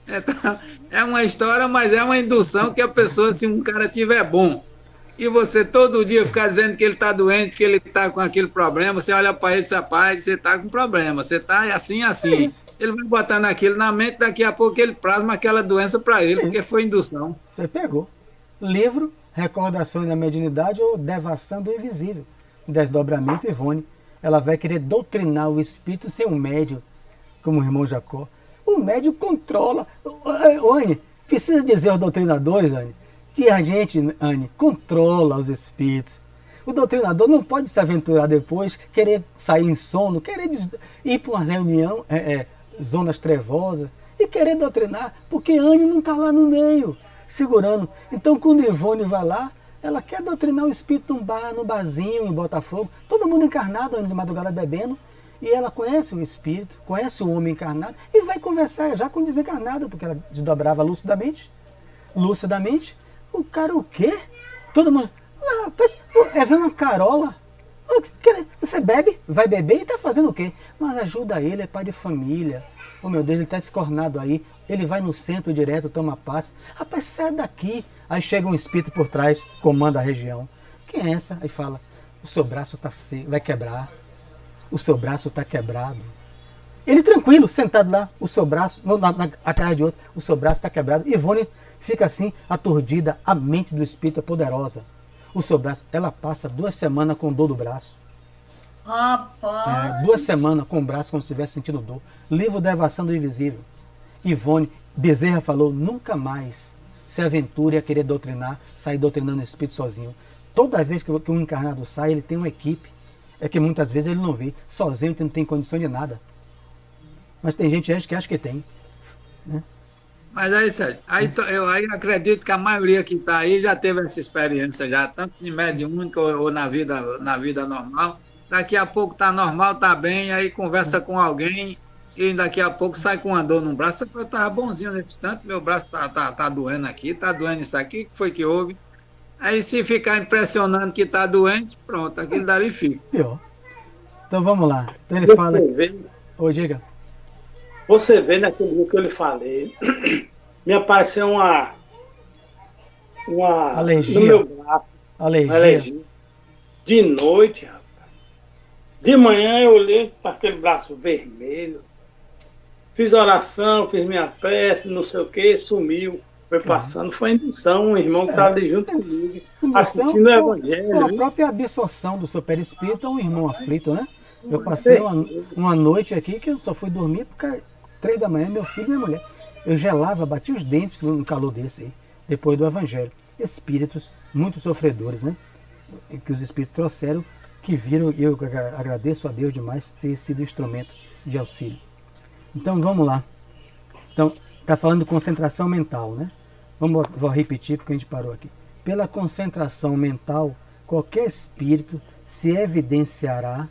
Então, é uma história, mas é uma indução que a pessoa, se um cara tiver bom, e você todo dia ficar dizendo que ele está doente, que ele está com aquele problema, você olha para ele e diz, rapaz, você está com problema, você está assim. Ele vai botar naquilo na mente, daqui a pouco ele plasma aquela doença para ele, porque foi indução. Você pegou. Livro, Recordações da Mediunidade ou Devassando o Invisível. Desdobramento Ivone. Ela vai querer doutrinar o espírito sem um médium, como o irmão Jacó. O médium controla. Anne, precisa dizer aos doutrinadores, Anne, que a gente, Anne, controla os espíritos. O doutrinador não pode se aventurar depois, querer sair em sono, querer ir para uma reunião, zonas trevosas, e querer doutrinar, porque Anne não está lá no meio, segurando. Então, quando Ivone vai lá, Ela quer doutrinar o espírito num bar, no barzinho, em Botafogo, todo mundo encarnado, de madrugada bebendo, e ela conhece o espírito, conhece o homem encarnado, e vai conversar já com o desencarnado, porque ela desdobrava lucidamente. O cara o quê? Todo mundo, vem uma carola. Você bebe? Vai beber e está fazendo o quê? Mas ajuda ele, é pai de família. Oh meu Deus, ele está escornado aí. Ele vai no centro direto, toma passe. Rapaz, sai daqui. Aí chega um espírito por trás, comanda a região. Quem é essa? Aí fala, o seu braço vai quebrar. O seu braço está quebrado. Ele tranquilo, sentado lá, o seu braço, atrás de outro, o seu braço está quebrado. Ivone fica assim, aturdida, a mente do espírito é poderosa. O seu braço, ela passa 2 semanas com dor do braço. Rapaz! 2 semanas com o braço como se estivesse sentindo dor. Livro da Evasão do Invisível. Ivone Bezerra falou, nunca mais se aventure a querer doutrinar, sair doutrinando o espírito sozinho. Toda vez que um encarnado sai, ele tem uma equipe. É que muitas vezes ele não vê. Sozinho ele não tem condição de nada. Mas tem gente que acha que tem. Né? Mas aí, Sérgio, eu acredito que a maioria que está aí já teve essa experiência, já, tanto em mediúnica ou na vida normal. Daqui a pouco está normal, está bem, aí conversa com alguém e daqui a pouco sai com uma dor no braço. Eu estava bonzinho nesse instante, meu braço tá doendo aqui, está doendo isso aqui, o que foi que houve? Aí se ficar impressionando que está doente, pronto, aquilo dali fica. Pior. Então vamos lá. Então ele fala... Ô, diga. Você vê naquele dia que eu lhe falei, me apareceu uma alergia. No meu braço. Alergia. De noite, rapaz. De manhã eu olhei para aquele braço vermelho. Fiz oração, fiz minha prece, não sei o que, sumiu. Foi passando, foi indução, um irmão que estava ali junto comigo, assistindo o Evangelho. A própria absorção do seu perispírito é um irmão aflito, né? Eu passei uma noite aqui que eu só fui dormir porque 3 da manhã, meu filho e minha mulher. Eu gelava, batia os dentes no calor desse aí, depois do Evangelho. Espíritos muito sofredores, né? Que os espíritos trouxeram, que viram, e eu agradeço a Deus demais ter sido instrumento de auxílio. Então vamos lá. Então, está falando de concentração mental, né? Vou repetir porque a gente parou aqui. Pela concentração mental, qualquer espírito se evidenciará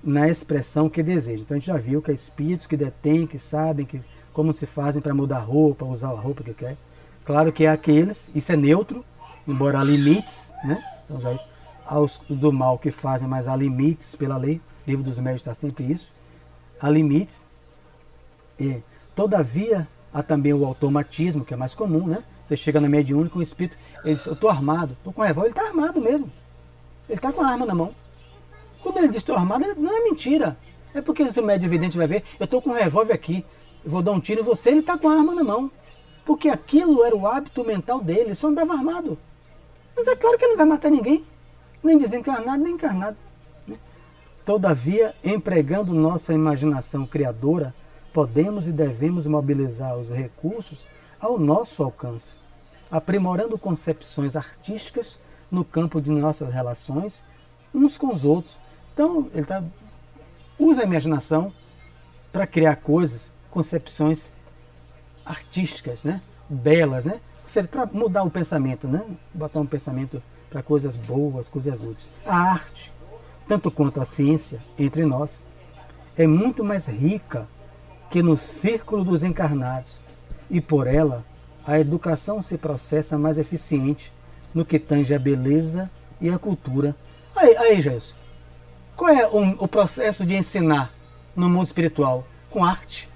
na expressão que deseja. Então a gente já viu que há espíritos que detêm, que sabem como se fazem para mudar a roupa, usar a roupa que quer. Claro que há aqueles, isso é neutro, embora há limites, né? Então já há os do mal que fazem, mas há limites pela lei. O livro dos médios está sempre isso. Há limites. E, todavia, há também o automatismo, que é mais comum, né? Você chega na mediúnica, um espírito, ele diz, eu estou armado, estou com revólver, ele está armado mesmo. Ele está com a arma na mão. Quando ele diz estou armado, não é mentira. É porque se o médium evidente vai ver, eu estou com um revólver aqui, eu vou dar um tiro em você, ele está com a arma na mão. Porque aquilo era o hábito mental dele, ele só andava armado. Mas é claro que ele não vai matar ninguém, nem desencarnado, nem encarnado. Né? Todavia, empregando nossa imaginação criadora, podemos e devemos mobilizar os recursos ao nosso alcance, aprimorando concepções artísticas no campo de nossas relações uns com os outros. Então, ele usa a imaginação para criar coisas, concepções artísticas, né? Belas, né? Para mudar o pensamento, né? Botar um pensamento para coisas boas, coisas úteis. A arte, tanto quanto a ciência, entre nós, é muito mais rica que no círculo dos encarnados, e por ela a educação se processa mais eficiente no que tange a beleza e a cultura. Aí, Jailson, qual é o processo de ensinar no mundo espiritual? Com arte.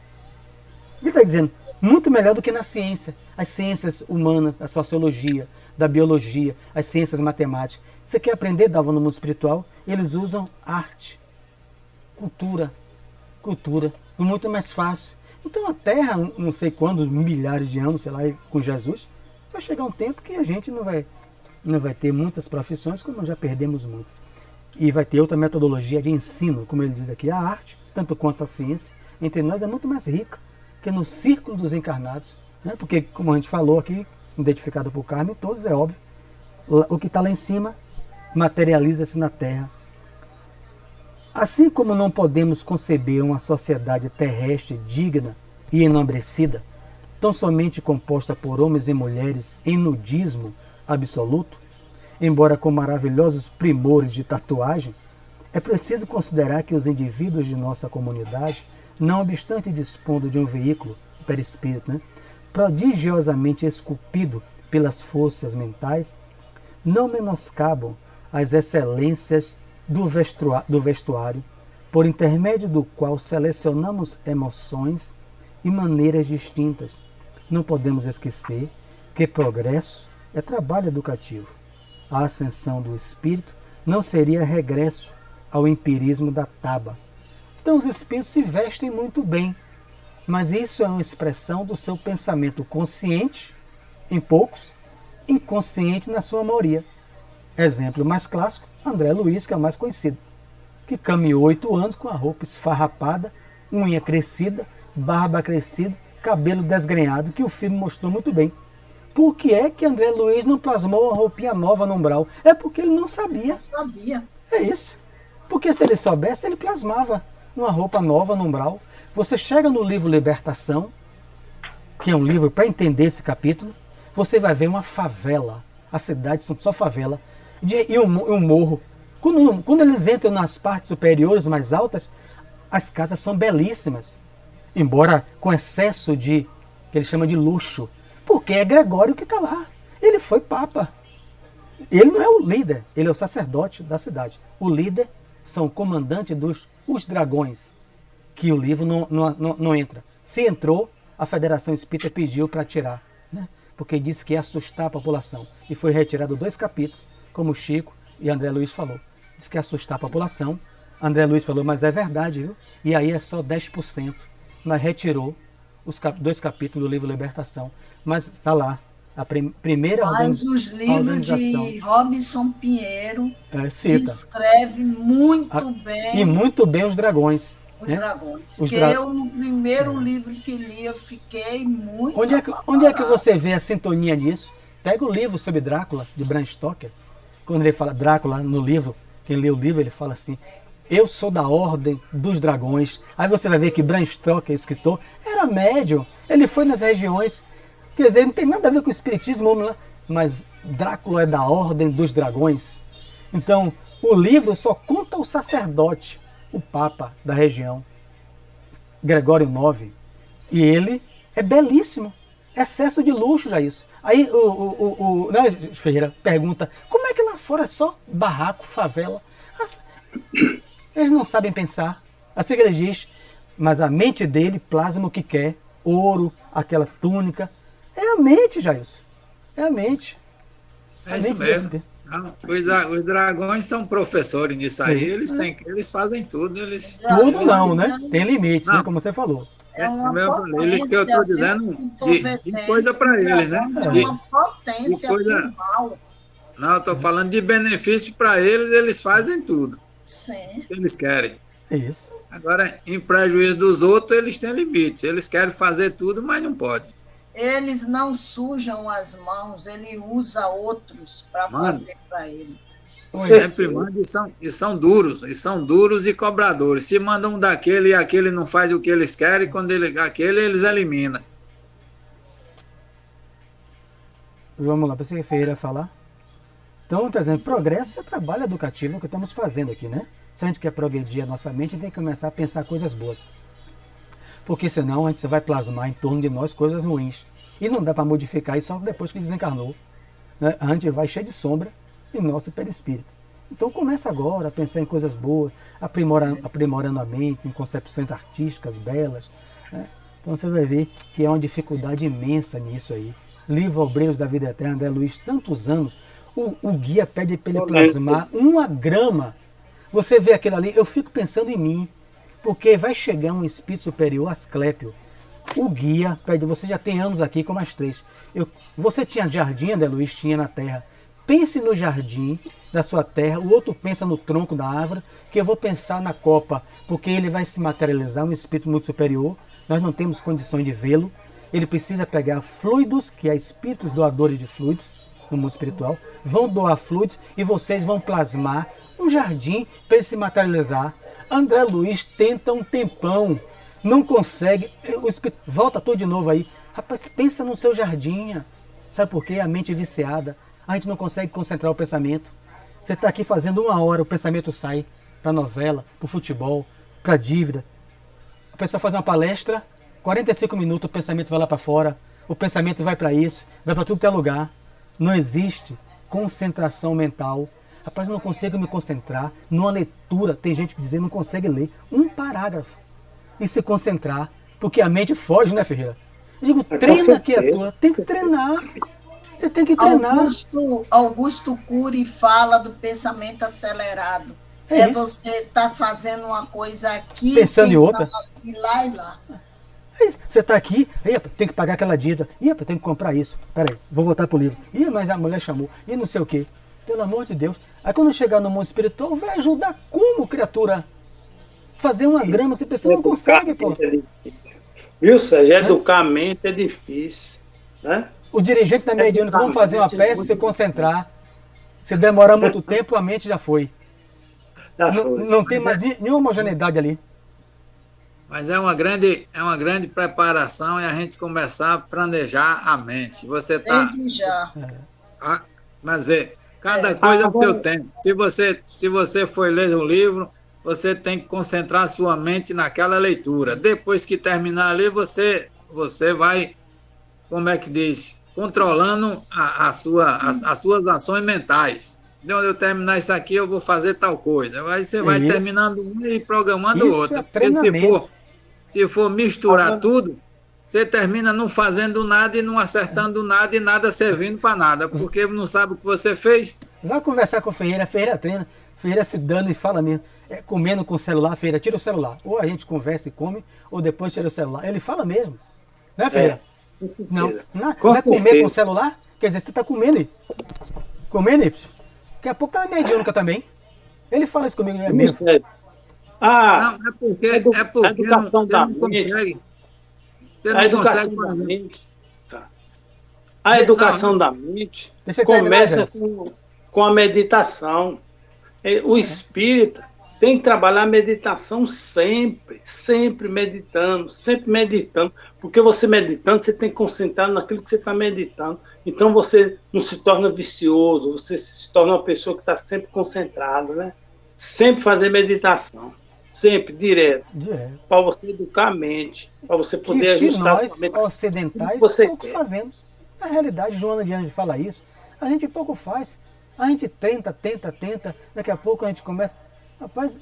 Ele está dizendo, muito melhor do que na ciência. As ciências humanas, a sociologia, da biologia, as ciências matemáticas. Você quer aprender, Dalva, no mundo espiritual? Eles usam arte, cultura, muito mais fácil. Então a Terra, não sei quando, milhares de anos, sei lá, com Jesus, vai chegar um tempo que a gente não vai ter muitas profissões, como já perdemos muito. E vai ter outra metodologia de ensino, como ele diz aqui, a arte, tanto quanto a ciência, entre nós é muito mais rica que no círculo dos encarnados, né? Porque, como a gente falou aqui, identificado por Carmen, todos, é óbvio, o que está lá em cima materializa-se na Terra. Assim como não podemos conceber uma sociedade terrestre digna e enobrecida, tão somente composta por homens e mulheres em nudismo absoluto, embora com maravilhosos primores de tatuagem, é preciso considerar que os indivíduos de nossa comunidade, não obstante dispondo de um veículo, o perispírito, prodigiosamente esculpido pelas forças mentais, não menoscabam as excelências do vestuário, por intermédio do qual selecionamos emoções e maneiras distintas. Não podemos esquecer que progresso é trabalho educativo. A ascensão do espírito não seria regresso ao empirismo da taba. Então os espíritos se vestem muito bem, mas isso é uma expressão do seu pensamento consciente, em poucos, inconsciente na sua maioria. Exemplo mais clássico, André Luiz, que é o mais conhecido, que caminhou 8 anos com a roupa esfarrapada, unha crescida, barba crescida, cabelo desgrenhado, que o filme mostrou muito bem. Por que é que André Luiz não plasmou uma roupinha nova no umbral? É porque ele não sabia. Não sabia. É isso. Porque se ele soubesse, ele plasmava uma roupa nova no umbral. Você chega no livro Libertação, que é um livro para entender esse capítulo, você vai ver uma favela. As cidades são só favela. E um morro. Quando eles entram nas partes superiores, mais altas, as casas são belíssimas. Embora com excesso de, que ele chama de luxo. Porque é Gregório que está lá. Ele foi papa. Ele não é o líder, ele é o sacerdote da cidade. O líder são o comandante os dragões, que o livro não entra. Se entrou, a Federação Espírita pediu para tirar, né? Porque disse que ia assustar a população. E foi retirado 2 capítulos, como o Chico e André Luiz falou. Disse que ia assustar a população. André Luiz falou, mas é verdade, viu? E aí é só 10%. Mas retirou os 2 capítulos do livro Libertação. Mas está lá. A primeira Mas os livros de Robson Pinheiro descreve muito bem. E muito bem os dragões. Os dragões. Eu, no primeiro livro que li, eu fiquei muito. Onde é que você vê a sintonia nisso? Pega o livro sobre Drácula, de Bram Stoker. Quando ele fala Drácula no livro, quem lê o livro, ele fala assim: eu sou da ordem dos dragões. Aí você vai ver que Bram Stoker, escritor, era médium. Ele foi nas regiões. Quer dizer, não tem nada a ver com o espiritismo, mas Drácula é da ordem dos dragões. Então, o livro só conta o sacerdote, o papa da região, Gregório IX. E ele é belíssimo. Excesso de luxo já isso. Aí né, Ferreira pergunta, como é que lá fora é só barraco, favela? Eles não sabem pensar. Assim que ele diz, mas a mente dele plasma o que quer. Ouro, aquela túnica. É a mente, Jailson. É a mente. É isso mesmo. Não, os dragões são professores nisso aí. Eles fazem tudo. Tudo não, né? Tem limites, né? Como você falou. É uma que eu estou dizendo de coisa para eles, né? É uma potência global. Não, eu estou falando de benefício para eles fazem tudo. Sim. Eles querem. Isso. Agora, em prejuízo dos outros, eles têm limites. Eles querem fazer tudo, mas não podem. Eles não sujam as mãos, ele usa outros para fazer para ele. Sempre manda e são duros e cobradores. Se mandam um daquele e aquele não faz o que eles querem, quando aquele eles eliminam. Vamos lá, pensei que a Ferreira ia falar. Então, por exemplo, progresso é trabalho educativo que estamos fazendo aqui, né? Se a gente quer progredir a nossa mente, tem que começar a pensar coisas boas. Porque senão a gente vai plasmar em torno de nós coisas ruins. E não dá para modificar isso só depois que desencarnou. Né? A gente vai cheio de sombra em nosso perispírito. Então começa agora a pensar em coisas boas, aprimorando a mente, em concepções artísticas belas. Né? Então você vai ver que é uma dificuldade imensa nisso aí. Livro Obreiros da Vida Eterna, André Luiz, tantos anos. O guia pede para ele plasmar 1 grama. Você vê aquilo ali, eu fico pensando em mim. Porque vai chegar um espírito superior, Asclépio. O guia pede, você já tem anos aqui com mais 3. Você tinha jardim, André Luiz? Tinha na terra. Pense no jardim da sua terra, o outro pensa no tronco da árvore, que eu vou pensar na copa, porque ele vai se materializar, um espírito muito superior. Nós não temos condições de vê-lo. Ele precisa pegar fluidos, que é espíritos doadores de fluidos, no mundo espiritual, vão doar fluidos e vocês vão plasmar um jardim para ele se materializar. André Luiz tenta um tempão, não consegue, o espírito volta tudo de novo aí. Rapaz, pensa no seu jardim. Sabe por quê? A mente viciada. A gente não consegue concentrar o pensamento. Você está aqui fazendo 1 hora, o pensamento sai para a novela, para o futebol, para a dívida. A pessoa faz uma palestra, 45 minutos, o pensamento vai lá para fora, o pensamento vai para isso, vai para tudo que é lugar. Não existe concentração mental. Rapaz, eu não consigo me concentrar numa leitura. Tem gente que diz que não consegue ler um parágrafo e se concentrar, porque a mente foge, né, Ferreira? Eu digo, treina a criatura, tem que treinar. Você tem que treinar. Augusto Cury fala do pensamento acelerado. É você estar fazendo uma coisa aqui, pensando em outra. Aqui, lá e lá. Você está aqui, tem que pagar aquela dívida, tem que comprar isso. Peraí, vou voltar pro livro. Mas a mulher chamou, não sei o quê. Pelo amor de Deus. Aí quando chegar no mundo espiritual, vai ajudar como, criatura? Fazer uma grama, você pessoa não consegue, pô. Viu, Sérgio? Educar a mente é difícil, né? O dirigente da mediúnica, vamos fazer uma peça, se concentrar. Se demorar muito tempo, a mente já foi. Não tem mais nenhuma homogeneidade ali. Mas é uma grande preparação e a gente começar a planejar a mente. Você está. Mas cada coisa no seu tempo. Se você for ler um livro, você tem que concentrar sua mente naquela leitura. Depois que terminar ali, você vai, como é que diz, controlando as suas ações mentais. De onde eu terminar isso aqui, eu vou fazer tal coisa. Aí você vai terminando uma e programando outra. Porque se for misturar tudo, você termina não fazendo nada e não acertando nada e nada servindo para nada, porque não sabe o que você fez. Vai conversar com a Ferreira treina, Ferreira se dando e fala mesmo. Comendo com o celular, Ferreira, tira o celular. Ou a gente conversa e come, ou depois tira o celular. Ele fala mesmo. Né, Ferreira? Não é comer com o celular? Quer dizer, você está comendo aí. Comendo, Y. Daqui a pouco tá mediúnica também. Ele fala isso comigo, é mesmo. Não, é porque a educação da não consegue. A educação da mente. A educação da mente começa com a meditação. O espírita tem que trabalhar a meditação sempre meditando, porque você meditando, você tem que concentrar naquilo que você está meditando, então você não se torna vicioso, você se torna uma pessoa que está sempre concentrada, né? Sempre fazer meditação, sempre, direto. Para você educar a mente, para você poder ajustar a sua mente. Nós, ocidentais, pouco fazemos. Na realidade, Joana de Anjos fala isso, a gente pouco faz. A gente tenta, daqui a pouco a gente começa. Rapaz,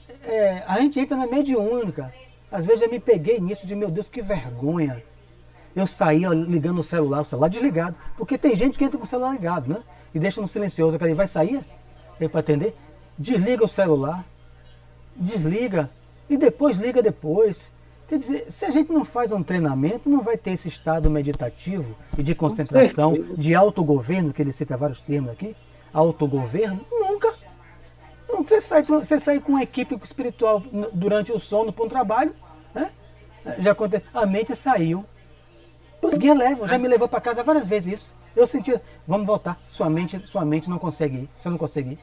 a gente entra na mediúnica. Às vezes eu me peguei nisso de, meu Deus, que vergonha. Eu saía ligando o celular desligado. Porque tem gente que entra com o celular ligado, né? E deixa no silencioso. Ele vai sair para atender. Desliga o celular. Desliga. E depois liga depois. Quer dizer, se a gente não faz um treinamento, não vai ter esse estado meditativo e de concentração, de autogoverno, que ele cita vários termos aqui. Autogoverno? Nunca. Você sai com uma equipe espiritual durante o sono para um trabalho, né? Já aconteceu. A mente saiu. Os guias levam, já me levou para casa várias vezes isso. Eu senti, vamos voltar. Sua mente não consegue ir. Você não consegue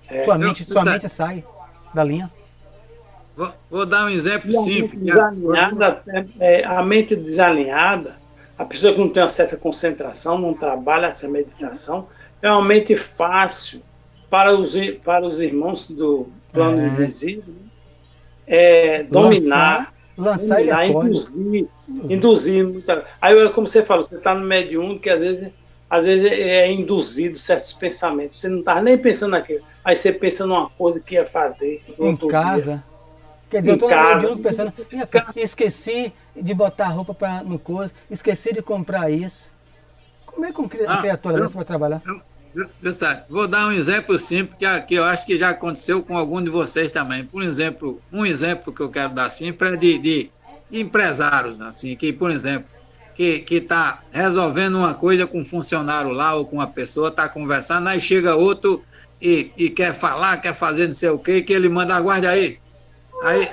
ir. Sua mente sai da linha. Vou dar um exemplo simples. A mente desalinhada, a pessoa que não tem uma certa concentração, não trabalha essa meditação, é uma mente fácil para os irmãos do plano invisível dominar, induzir. Aí, como você falou, você está no mediúnico que às vezes é induzido certos pensamentos. Você não está nem pensando naquilo. Aí você pensa numa coisa que ia fazer. Em casa. Dia. Quer dizer, eu estou no mediúnico pensando, esqueci de botar roupa no coisa, esqueci de comprar isso. Como é que a criatura dessa vai trabalhar? Vou dar um exemplo simples que eu acho que já aconteceu com algum de vocês também. Por exemplo, um exemplo que eu quero dar simples é de empresários, assim, que, por exemplo, que está resolvendo uma coisa com um funcionário lá ou com uma pessoa, está conversando, aí chega outro e quer falar, quer fazer não sei o quê, que ele manda, aguarde aí,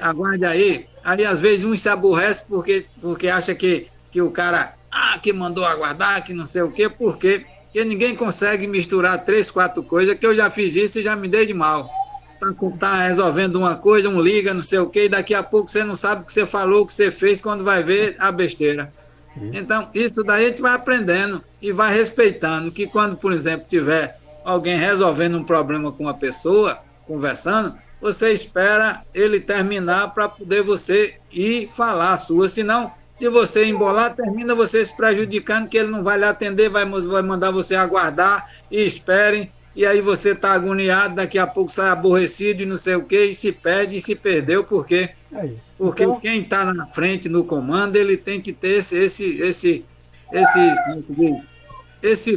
aguarde aí. Aí às vezes um se aborrece porque acha que o cara que mandou aguardar, que não sei o quê, porque ninguém consegue misturar 3, 4 coisas, que eu já fiz isso e já me dei de mal. Tá resolvendo uma coisa, liga, não sei o quê, e daqui a pouco você não sabe o que você falou, o que você fez, quando vai ver a besteira. Isso. Então, isso daí a gente vai aprendendo e vai respeitando, que quando, por exemplo, tiver alguém resolvendo um problema com uma pessoa, conversando, você espera ele terminar para poder você ir falar a sua, senão, se você embolar, termina você se prejudicando, que ele não vai lhe atender, vai mandar você aguardar e esperem, e aí você está agoniado, daqui a pouco sai aborrecido e não sei o quê, e se perde e se perdeu, porque porque então, quem está na frente, no comando, ele tem que ter esse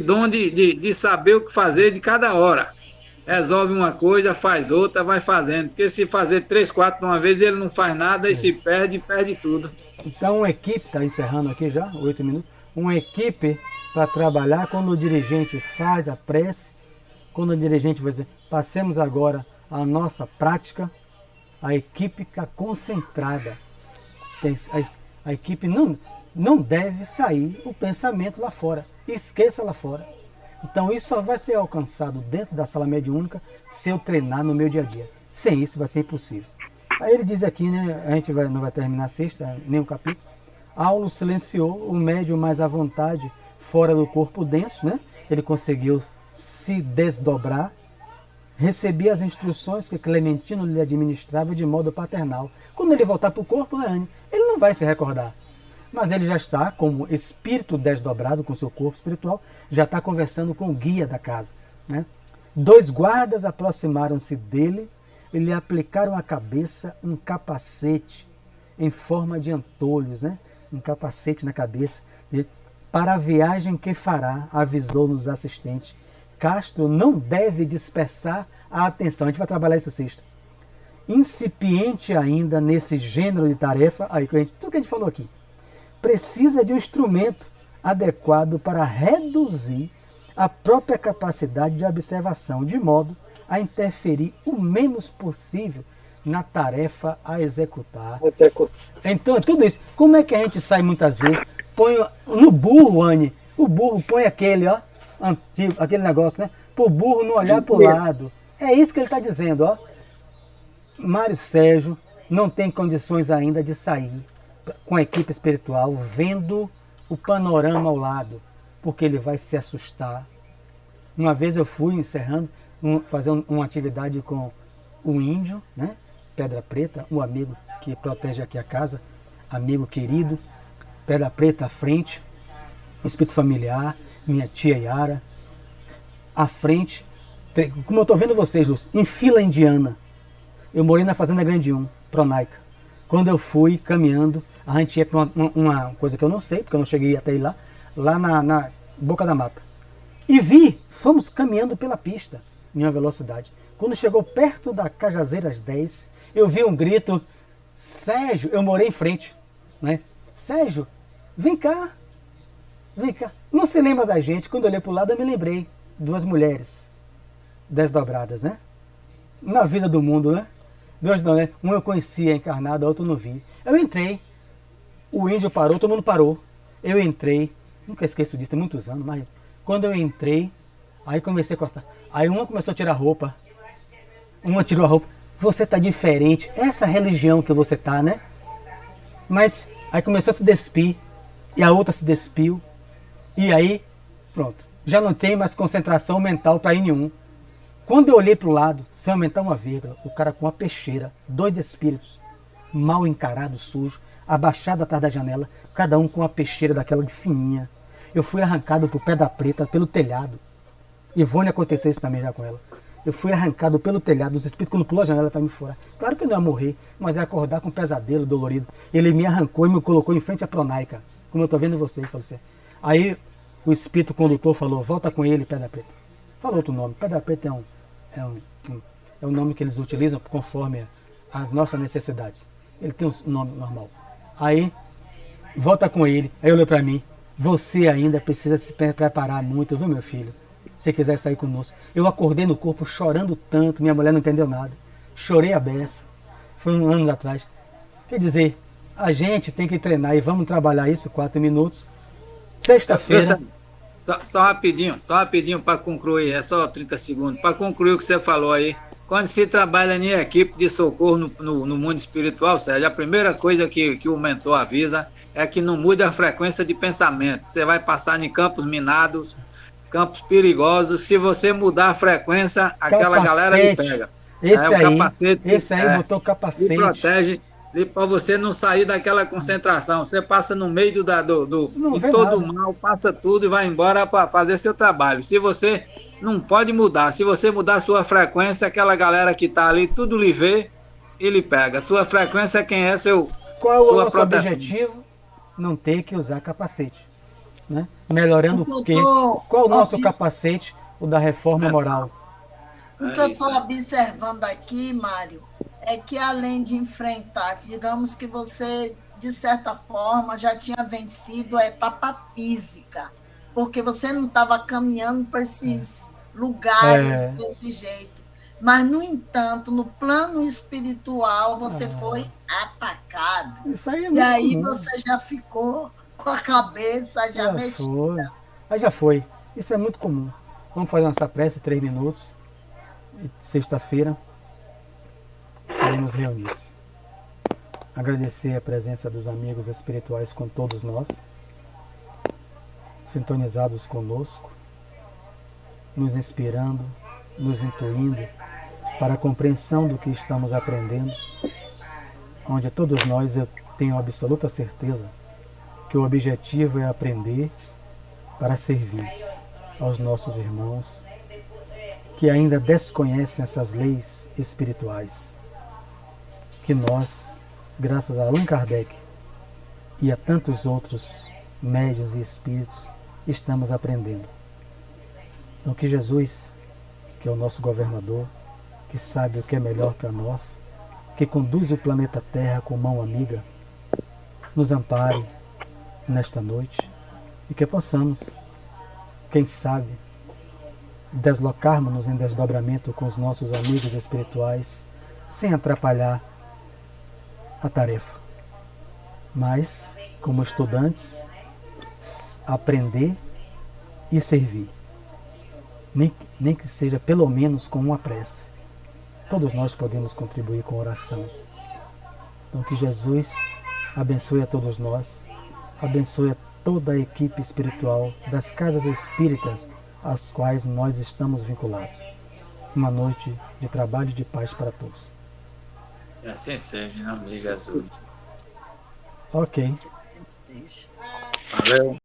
dom de saber o que fazer de cada hora. Resolve uma coisa, faz outra, vai fazendo. Porque se fazer 3, 4 de uma vez, ele não faz nada e se perde tudo. Então, uma equipe, está encerrando aqui já, 8 minutos, uma equipe para trabalhar quando o dirigente faz a prece, quando o dirigente vai dizer, passemos agora a nossa prática, a equipe fica concentrada. A equipe não deve sair o pensamento lá fora. Esqueça lá fora. Então isso só vai ser alcançado dentro da sala mediúnica se eu treinar no meu dia a dia. Sem isso vai ser impossível. Aí ele diz aqui, né, a gente não vai terminar a sexta, nem o capítulo. Aulo silenciou o médium mais à vontade, fora do corpo denso, né? Ele conseguiu se desdobrar. Recebia as instruções que Clementino lhe administrava de modo paternal. Quando ele voltar para o corpo, né, Anne? Ele não vai se recordar. Mas ele já está, como espírito desdobrado com seu corpo espiritual, já está conversando com o guia da casa. Né? 2 guardas aproximaram-se dele e lhe aplicaram à cabeça um capacete em forma de antolhos, né? Um capacete na cabeça dele. Para a viagem que fará, avisou-nos assistente, Castro não deve dispersar a atenção. A gente vai trabalhar isso sexta. Incipiente ainda nesse gênero de tarefa, aí, tudo que a gente falou aqui, precisa de um instrumento adequado para reduzir a própria capacidade de observação, de modo a interferir o menos possível na tarefa a executar. Então, é tudo isso. Como é que a gente sai muitas vezes? Põe no burro, Anne, o burro põe aquele, ó, antigo, aquele negócio, né? Para o burro não olhar para o lado. É isso que ele está dizendo, ó. Mário Sérgio não tem condições ainda de sair com a equipe espiritual, vendo o panorama ao lado, porque ele vai se assustar. Uma vez eu fui encerrando, fazer uma atividade com um índio, né? Pedra Preta, um amigo que protege aqui a casa, amigo querido, Pedra Preta à frente, espírito familiar, minha tia Yara, à frente, como eu estou vendo vocês, Lúcio, em fila indiana. Eu morei na Fazenda Grande 1, Pronaica. Quando eu fui caminhando, a gente ia para uma coisa que eu não sei, porque eu não cheguei até ir lá na Boca da Mata. E fomos caminhando pela pista, em uma velocidade. Quando chegou perto da Cajazeiras 10, eu vi um grito, Sérgio, eu morei em frente, né? Sérgio, vem cá. Não se lembra da gente, quando eu olhei para o lado eu me lembrei, 2 mulheres desdobradas, né? Na vida do mundo, né? 2 não, né? Um eu conhecia encarnado, a outra eu não vi. Eu entrei, o índio parou, todo mundo parou. Eu entrei, nunca esqueço disso, tem muitos anos, mas quando eu entrei, aí comecei a encostar. Aí uma começou a tirar a roupa, uma tirou a roupa. Você tá diferente, essa religião que você tá, né? Mas aí começou a se despir, e a outra se despiu, e aí, pronto. Já não tem mais concentração mental para ir nenhum. Quando eu olhei para o lado, sem aumentar uma vírgula, o cara com uma peixeira, 2 espíritos, mal encarados, sujos, abaixado atrás da janela, cada um com uma peixeira daquela de fininha. Eu fui arrancado por Pedra Preta, pelo telhado. Ivone aconteceu isso também já com ela. Eu fui arrancado pelo telhado, os espíritos quando pulou a janela para me furar. Claro que eu não ia morrer, mas ia acordar com um pesadelo dolorido. Ele me arrancou e me colocou em frente à Pronaica, como eu estou vendo você, falou assim. Aí o espírito condutor falou, volta com ele, Pedra Preta. Falou outro nome, Pedra Preta é um nome que eles utilizam conforme as nossas necessidades. Ele tem um nome normal. Aí, volta com ele. Aí olhou para mim. Você ainda precisa se preparar muito, viu, meu filho? Se quiser sair conosco. Eu acordei no corpo chorando tanto. Minha mulher não entendeu nada. Chorei a beça. Foi anos atrás. Quer dizer, a gente tem que treinar e vamos trabalhar isso 4 minutos. Sexta-feira. Só rapidinho para concluir, é só 30 segundos, para concluir o que você falou aí. Quando se trabalha em equipe de socorro no mundo espiritual, Sérgio, a primeira coisa que o mentor avisa é que não mude a frequência de pensamento. Você vai passar em campos minados, campos perigosos. Se você mudar a frequência, aquela galera lhe pega. Esse O aí, capacete esse aí botou capacete. lhe protege para você não sair daquela concentração. Você passa no meio Não de vê todo nada. o mal, passa tudo e vai embora para fazer seu trabalho. Se você não pode mudar, se você mudar a sua frequência, aquela galera que está ali, tudo lhe vê e lhe pega. Sua frequência é quem é Qual é o sua nosso proteção. objetivo? Não ter que usar capacete. Né? Melhorando o quê? tô Qual o nosso capacete? O da reforma moral. O que eu estou observando aqui, Mário, é que além de enfrentar, digamos que você, de certa forma, já tinha vencido a etapa física, porque você não estava caminhando para esses lugares desse jeito. Mas, no entanto, no plano espiritual, você foi atacado. Isso aí é E muito aí comum. você já ficou com a cabeça já mexida. Aí já foi. Isso é muito comum. Vamos fazer nossa prece, 3 minutos. E sexta-feira estaremos reunidos. Agradecer a presença dos amigos espirituais com todos nós, sintonizados conosco, nos inspirando, nos intuindo para a compreensão do que estamos aprendendo, onde todos nós, eu tenho absoluta certeza que o objetivo é aprender para servir aos nossos irmãos que ainda desconhecem essas leis espirituais, que nós, graças a Allan Kardec e a tantos outros médiuns e espíritos, estamos aprendendo. Então que Jesus, que é o nosso governador, que sabe o que é melhor para nós, que conduz o planeta Terra com mão amiga, nos ampare nesta noite e que possamos, quem sabe, deslocarmos-nos em desdobramento com os nossos amigos espirituais sem atrapalhar a tarefa. Mas, como estudantes, aprender e servir. Nem que seja pelo menos com uma prece. Todos nós podemos contribuir com oração. Então que Jesus abençoe a todos nós, abençoe a toda a equipe espiritual das casas espíritas às quais nós estamos vinculados. Uma noite de trabalho e de paz para todos. E assim seja, em nome de Jesus. Ok. Assim seja. Valeu.